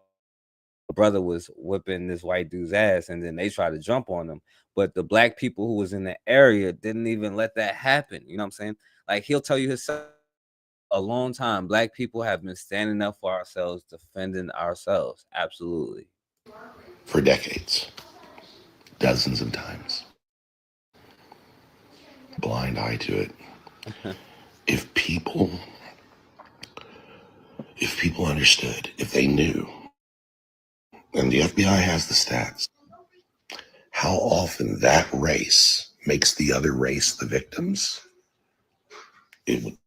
the brother was whipping this white dude's ass, and then they tried to jump on him. But the black people who was in the area didn't even let that happen. You know what I'm saying? Like, he'll tell you himself, a long time, black people have been standing up for ourselves, defending ourselves. Absolutely. For decades. Dozens of times. Blind eye to it. If people understood, if they knew, and the FBI has the stats, how often that race makes the other race the victims, it'd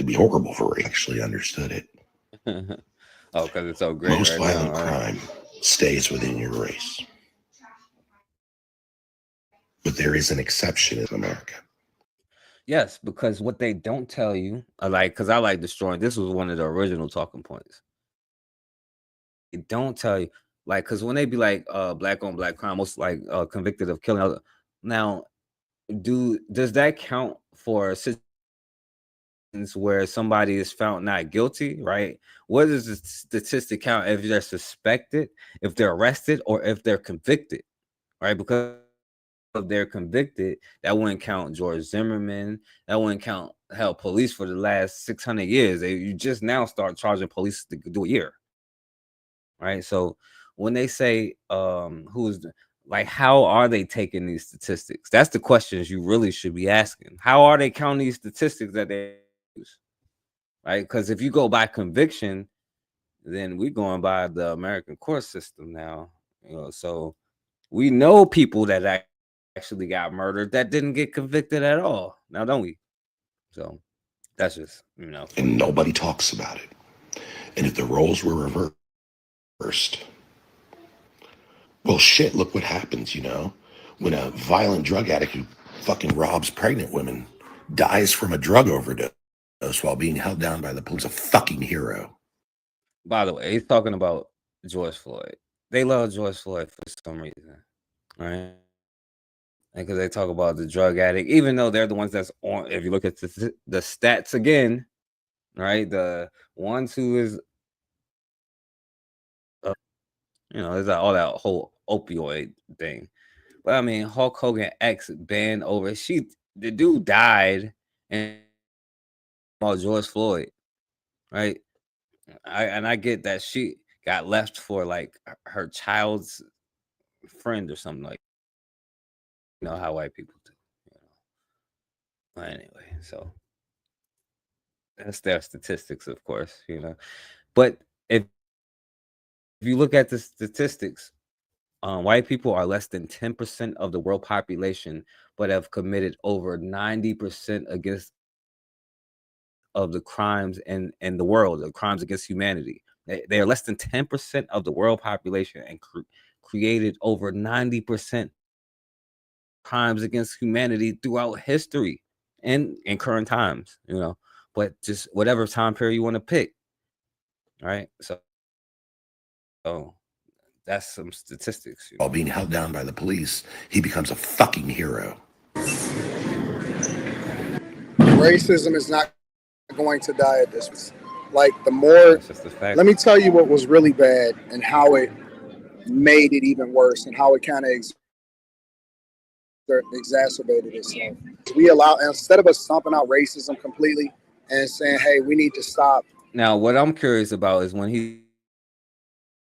be horrible for race actually understood it. Oh, because it's so great. Most right violent now, crime stays within your race. But there is an exception in America. Yes, because what they don't tell you, because I like destroying, this was one of the original talking points. They don't tell you, because when they be like, black on black crime, most convicted of killing. Now, does that count for situations where somebody is found not guilty, right? What does the statistic count if they're suspected, if they're arrested, or if they're convicted, right? Because if they're convicted, that wouldn't count George Zimmerman. That wouldn't count police for the last 600 years. You just now start charging police to do a year, right? So when they say how are they taking these statistics? That's the questions you really should be asking. How are they counting these statistics that they use, right? Because if you go by conviction, then we're going by the American court system now. So we know people that actually got murdered that didn't get convicted at all. Now, don't we? So that's just, And nobody talks about it. And if the roles were reversed, well, shit, look what happens, when a violent drug addict who fucking robs pregnant women dies from a drug overdose while being held down by the police, a fucking hero. By the way, he's talking about George Floyd. They love George Floyd for some reason, right? Because they talk about the drug addict, even though they're the ones that's on. If you look at the stats again, right? The ones who is, there's all that whole opioid thing. But I mean, Hulk Hogan X banned over. The dude died, and about George Floyd, right? I get that she got left for like her child's friend or something, like how white people do. But anyway, so that's their statistics, of course, But if you look at the statistics, white people are less than 10% of the world population, but have committed over 90% against of the crimes in the world, the crimes against humanity. They are less than 10% of the world population and created over 90% crimes against humanity throughout history and in current times, but just whatever time period you want to pick. Right. So that's some statistics. While being held down by the police, he becomes a fucking hero. Racism is not going to die at this. Like the more, let me tell you what was really bad and how it made it even worse and how it kind of exacerbated itself. We allow, instead of us stomping out racism completely and saying, hey, we need to stop. Now, what I'm curious about is when he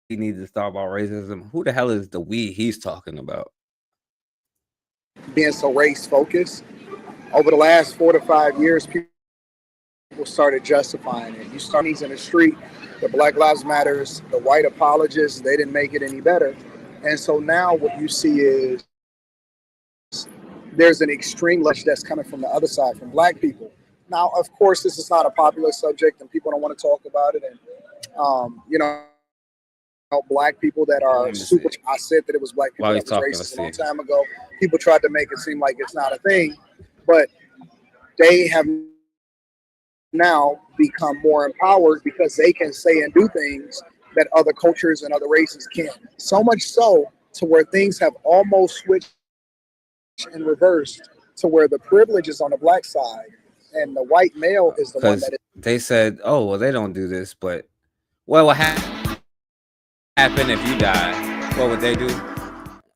needs to stop about racism, who the hell is the we he's talking about? Being so race focused. Over the last 4 to 5 years, people started justifying it. You start these in the street, the Black Lives Matters, the white apologists, they didn't make it any better. And so now what you see is there's an extreme left that's coming from the other side, from black people. Now, of course, this is not a popular subject and people don't want to talk about it. And, black people that are super, I said that it was black people that was racist a long time ago. People tried to make it seem like it's not a thing, but they have now become more empowered because they can say and do things that other cultures and other races can't. So much so to where things have almost switched and reversed to where the privilege is on the black side and the white male is the one that is. They said, oh, well, they don't do this, but what happen if you die? What would they do?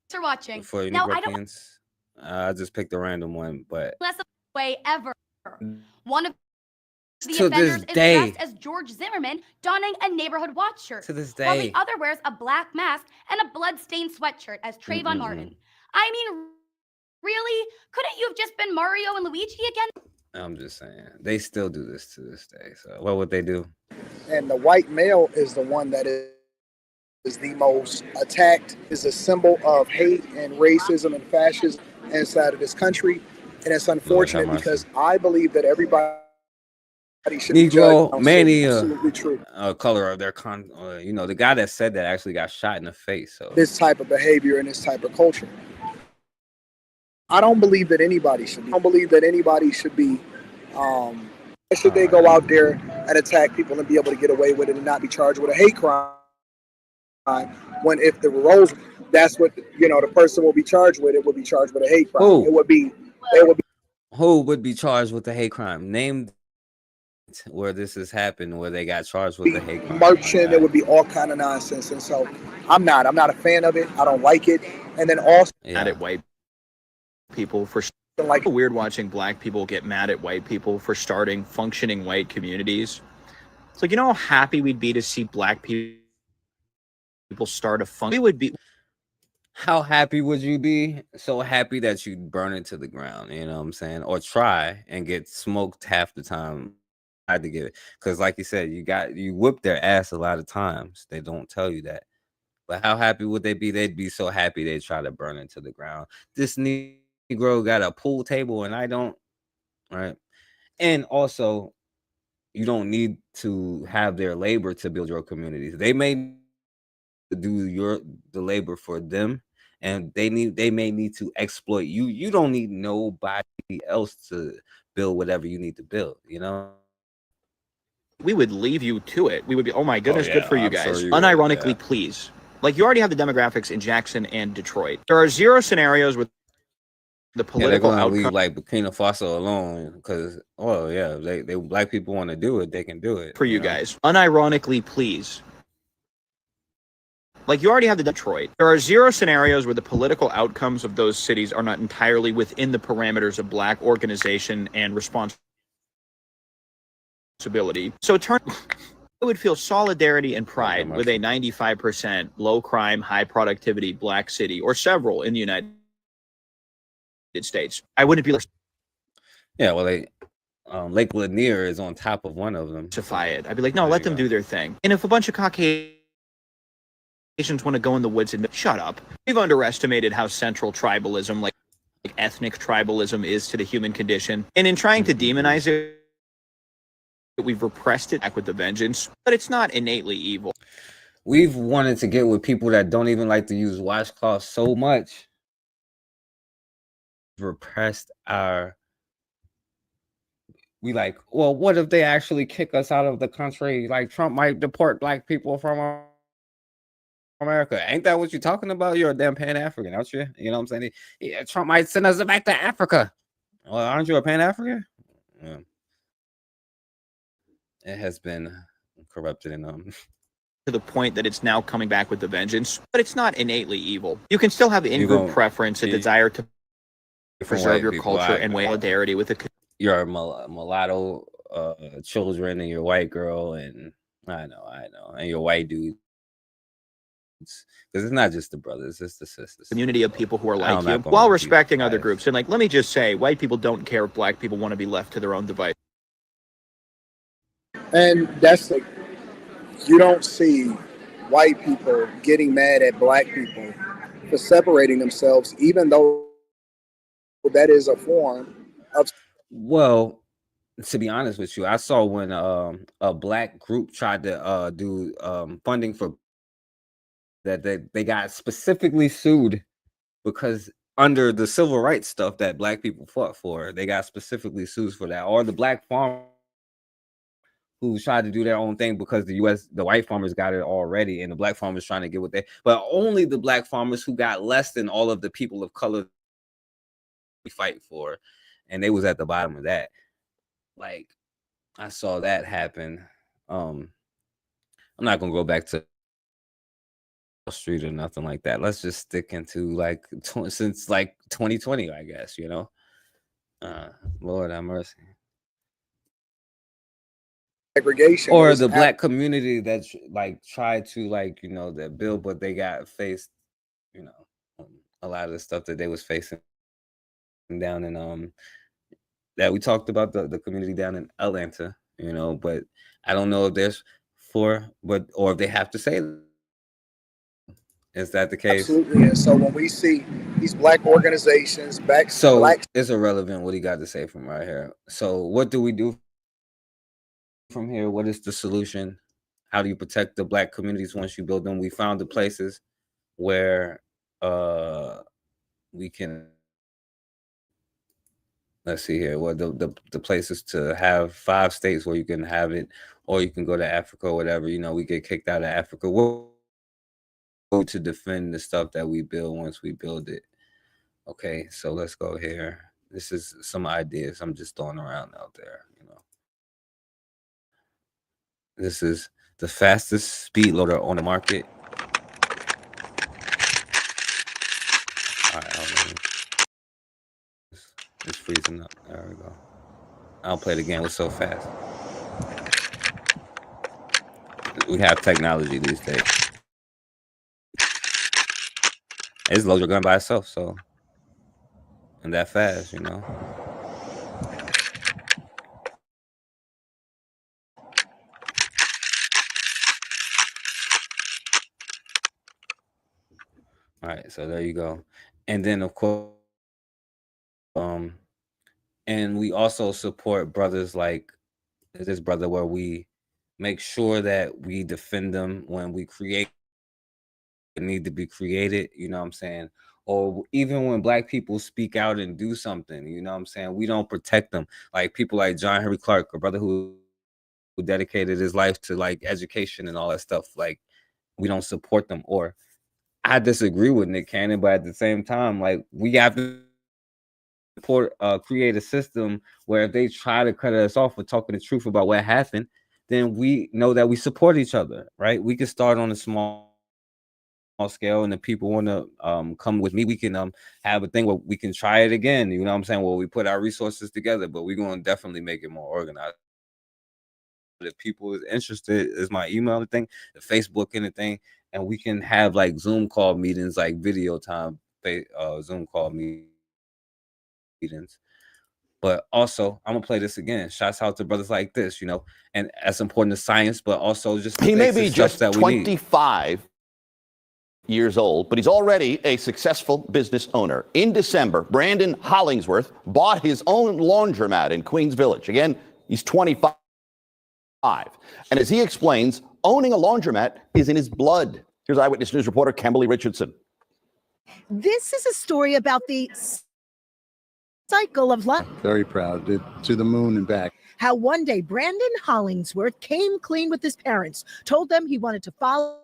For watching. For now, Europeans? I just picked a random one, but less way ever. One of the to offenders this day, is dressed as George Zimmerman, donning a neighborhood watch shirt. To this while day. the other wears a black mask and a blood-stained sweatshirt as Trayvon Martin. I mean, really? Couldn't you have just been Mario and Luigi again? I'm just saying. They still do this to this day. So what would they do? And the white male is the one that is the most attacked, is a symbol of hate and racism and fascism inside of this country. And it's unfortunate because I believe that everybody should NegroMania, color of their the guy that said that actually got shot in the face. So this type of behavior and this type of culture. I don't believe that anybody should be. I don't believe that anybody should be. Should they go out there and attack people and be able to get away with it and not be charged with a hate crime? When if the roles, that's what the person will be charged with. It will be charged with a hate crime. Who? It would be. Who would be charged with the hate crime? Name where this has happened, where they got charged with the hate crime. Merchant, it would be all kind of nonsense, and so I'm not a fan of it. I don't like it, and then also it way people for like weird watching black people get mad at white people for starting functioning white communities. It's like, you know how happy we'd be to see black people start a fund. We would be. How happy would you be? So happy that you'd burn it to the ground, you know what I'm saying? Or try and get smoked half the time. I had to get it. Because like you said, you whip their ass a lot of times. They don't tell you that. But how happy would they be? They'd be so happy they'd try to burn it to the ground. This Negro got a pool table and I don't, right? And also, you don't need to have their labor to build your communities. They may do the labor for them, and they may need to exploit you. You don't need nobody else to build whatever you need to build, you know? We would leave you to it. We would be, oh my goodness, yeah, good for you I'm guys. sure you would, Unironically, yeah. please. Like, you already have the demographics in Jackson and Detroit. There are zero scenarios with the political they're gonna outcome leave like Burkina Faso alone because, well, yeah, they black people want to do it, they can do it for you guys. Unironically, please. Like, you already have the Detroit. There are zero scenarios where the political outcomes of those cities are not entirely within the parameters of black organization and responsibility. So it would feel solidarity and pride with a 95% low crime, high productivity black city, or several in the United States. I wouldn't be yeah, well, Lake Lanier is on top of one of them. I'd be like, no, let them do their thing. And if a bunch of Caucasians want to go in the woods and shut up, we've underestimated how central tribalism, like ethnic tribalism, is to the human condition. And in trying to demonize it, we've repressed it back with the vengeance, but it's not innately evil. We've wanted to get with people that don't even like to use washcloths so much. Repressed we like, well, what if they actually kick us out of the country? Like, Trump might deport black people from America. Ain't that what you're talking about? You're a damn Pan-African, aren't you? You know what I'm saying? Yeah, Trump might send us back to Africa. Well, aren't you a Pan-African? Yeah. It has been corrupted and to the point that it's now coming back with the vengeance, but it's not innately evil. You can still have in-group preference, a desire to preserve your culture and solidarity with your mulatto children and your white girl, and I know, and your white dude. Because it's not just the brothers, it's the sisters. Community of people who are like you, while respecting other groups. And like, let me just say, white people don't care if black people want to be left to their own device. And that's like, you don't see white people getting mad at black people for separating themselves, even though that is a form of. Well, to be honest with you, I saw when a black group tried to do funding for that they got specifically sued because under the civil rights stuff that black people fought for, they got specifically sued for that. Or the black farm who tried to do their own thing because the white farmers got it already, and the black farmers trying to get what they, but only the black farmers who got less than all of the people of color we fight for, and they was at the bottom of that. Like, I saw that happen. I'm not gonna go back to Street or nothing like that. Let's just stick into like since like 2020, I guess, you know. Lord have mercy. Segregation or the black community that's like tried to, like, you know, that build, but they got faced, you know, a lot of the stuff that they was facing down in that we talked about, the community down in Atlanta, you know. But I don't know if there's or if they have to say. Is that the case? Absolutely. And so when we see these black organizations it's irrelevant what he got to say from right here. So what do we do from here? What is the solution? How do you protect the black communities once you build them? We found the places where we can, let's see here, well, the places to have 5 states where you can have it, or you can go to Africa or whatever. You know, we get kicked out of Africa. We'll go to defend the stuff that we build once we build it. Okay, so let's go here. This is some ideas I'm just throwing around out there, you know. This is the fastest speed loader on the market. All right, hold on. freezing up. There we go. I'll play the game. It's so fast. We have technology these days. It's loads your gun by itself, so and that fast, you know. All right, so there you go. And then of course, and we also support brothers like this brother where we make sure that we defend them when we create what need to be created, you know what I'm saying? Or even when black people speak out and do something, you know what I'm saying? We don't protect them. Like people like John Henry Clark, a brother who dedicated his life to like education and all that stuff. Like we don't support them. Or I disagree with Nick Cannon, but at the same time, like we have to create a system where if they try to cut us off for talking the truth about what happened, then we know that we support each other, right? We can start on a small scale, and if people want to come with me, we can have a thing where we can try it again, you know what I'm saying? Well, we put our resources together, but we're going to definitely make it more organized. If people is interested, is my email and thing, the Facebook and the thing, and we can have like Zoom call meetings, like video time, Zoom call meetings. But also, I'm gonna play this again. Shouts out to brothers like this, you know, and as important as science, but also just he may be just 25 years old, but he's already a successful business owner. In December, Brandon Hollingsworth bought his own laundromat in Queens Village. Again, he's 25. And as he explains, owning a laundromat is in his blood. Here's Eyewitness News reporter Kimberly Richardson. This is a story about the cycle of life. Very proud. To the moon and back. How one day Brandon Hollingsworth came clean with his parents, told them he wanted to follow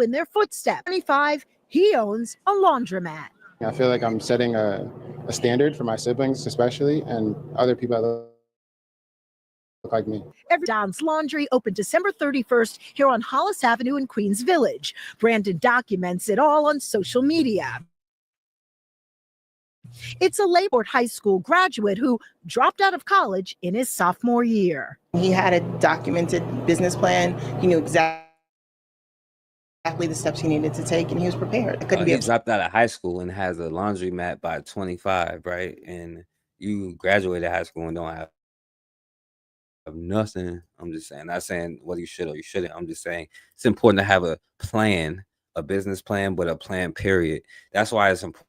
in their footsteps. 25, he owns a laundromat. I feel like I'm setting a standard for my siblings, especially, and other people that look like me. Don's Laundry opened December 31st here on Hollis Avenue in Queens Village. Brandon documents it all on social media. It's a Labor High School graduate who dropped out of college in his sophomore year. He had a documented business plan. He knew exactly the steps he needed to take, and he was prepared. He dropped out of high school and has a laundromat by 25, right? And you graduated high school and don't have nothing. I'm just saying, not saying whether you should or you shouldn't. I'm just saying it's important to have a plan, a business plan, but a plan, period. That's why it's important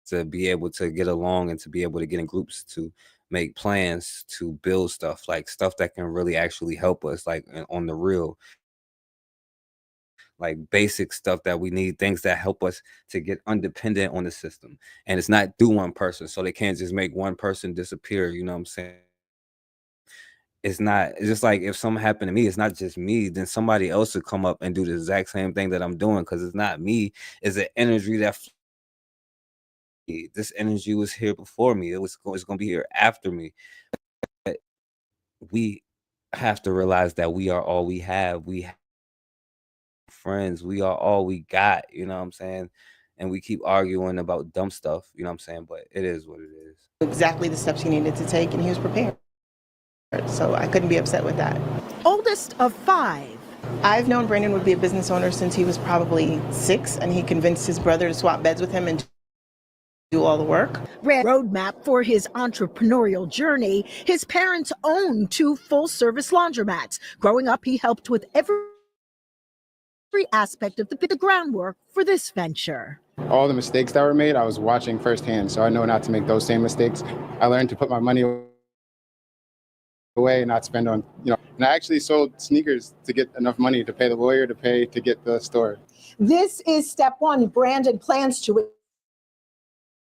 to be able to get along and to be able to get in groups to make plans to build stuff, like stuff that can really actually help us, like on the real, like basic stuff that we need, things that help us to get independent on the system. And it's not through one person, so they can't just make one person disappear, you know what I'm saying? It's just like if something happened to me, it's not just me, then somebody else would come up and do the exact same thing that I'm doing, because it's not me, it's an energy that this energy was here before me. It's going to be here after me. But we have to realize that we are all we have. We have friends. We are all we got. You know what I'm saying? And we keep arguing about dumb stuff. You know what I'm saying? But it is what it is. Exactly the steps he needed to take, and he was prepared. So I couldn't be upset with that. Oldest of 5. I've known Brandon would be a business owner since he was probably 6, and he convinced his brother to swap beds with him and do all the work. Roadmap for his entrepreneurial journey. His parents owned 2 full-service laundromats. Growing up, he helped with every aspect of the groundwork for this venture. All the mistakes that were made, I was watching firsthand, so I know not to make those same mistakes. I learned to put my money away and not spend on, and I actually sold sneakers to get enough money to pay the lawyer, to get the store. This is step 1. Brandon plans to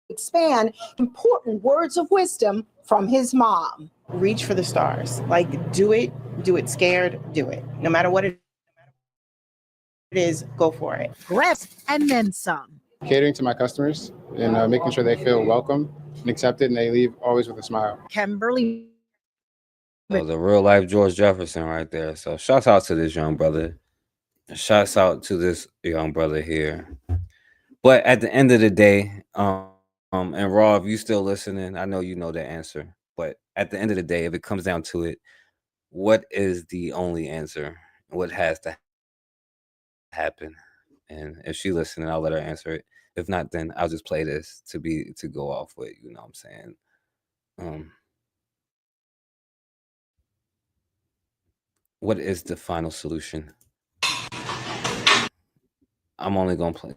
expand. Important words of wisdom from his mom. Reach for the stars. Like, do it scared, do it. No matter what it is, go for it. Rest and then some. Catering to my customers and making sure they feel welcome and accepted, and they leave always with a smile. Kimberly. The real life George Jefferson right there. So shouts out to this young brother. Shouts out to this young brother here. But at the end of the day, And Raw, if you still listening, I know you know the answer. But at the end of the day, if it comes down to it, what is the only answer? What has to happen? And if she listening, I'll let her answer it. If not, then I'll just play this to go off with. You know what I'm saying? What is the final solution? I'm only gonna play.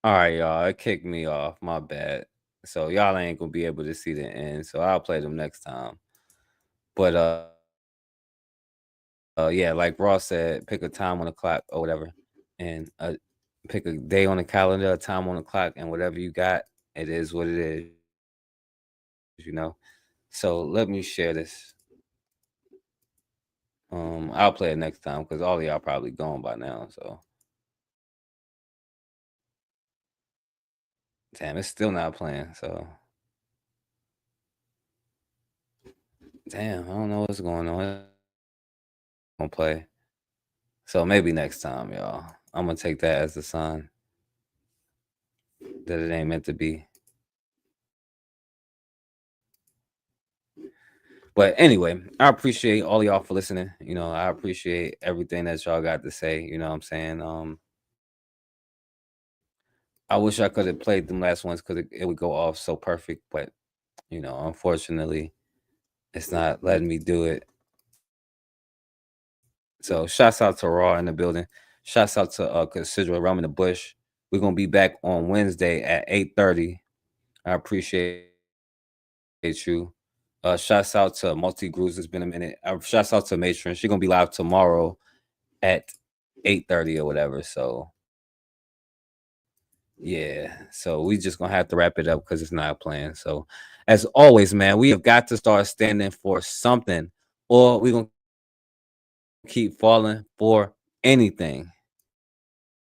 All right, y'all. It kicked me off. My bad. So y'all ain't gonna be able to see the end. So I'll play them next time. But yeah, like Ross said, pick a time on the clock or whatever, and pick a day on the calendar, a time on the clock, and whatever you got, it is what it is. You know. So let me share this. I'll play it next time because all of y'all probably gone by now. So damn, it's still not playing. So damn, I don't know what's going on. It's gonna play. So maybe next time, y'all. I'm gonna take that as a sign that it ain't meant to be. But anyway, I appreciate all y'all for listening. You know, I appreciate everything that y'all got to say. You know what I'm saying? I wish I could have played them last ones because it would go off so perfect. But, you know, unfortunately, it's not letting me do it. So shouts out to Raw in the building. Shouts out to Cassidra Rum in the Bush. We're going to be back on Wednesday at 8:30. I appreciate you. Shouts out to Multi Grooves. It's been a minute. Shouts out to Matron. She's gonna be live tomorrow at 8:30 or whatever. So yeah. So we just gonna have to wrap it up because it's not playing. So as always, man, we have got to start standing for something, or we're gonna keep falling for anything.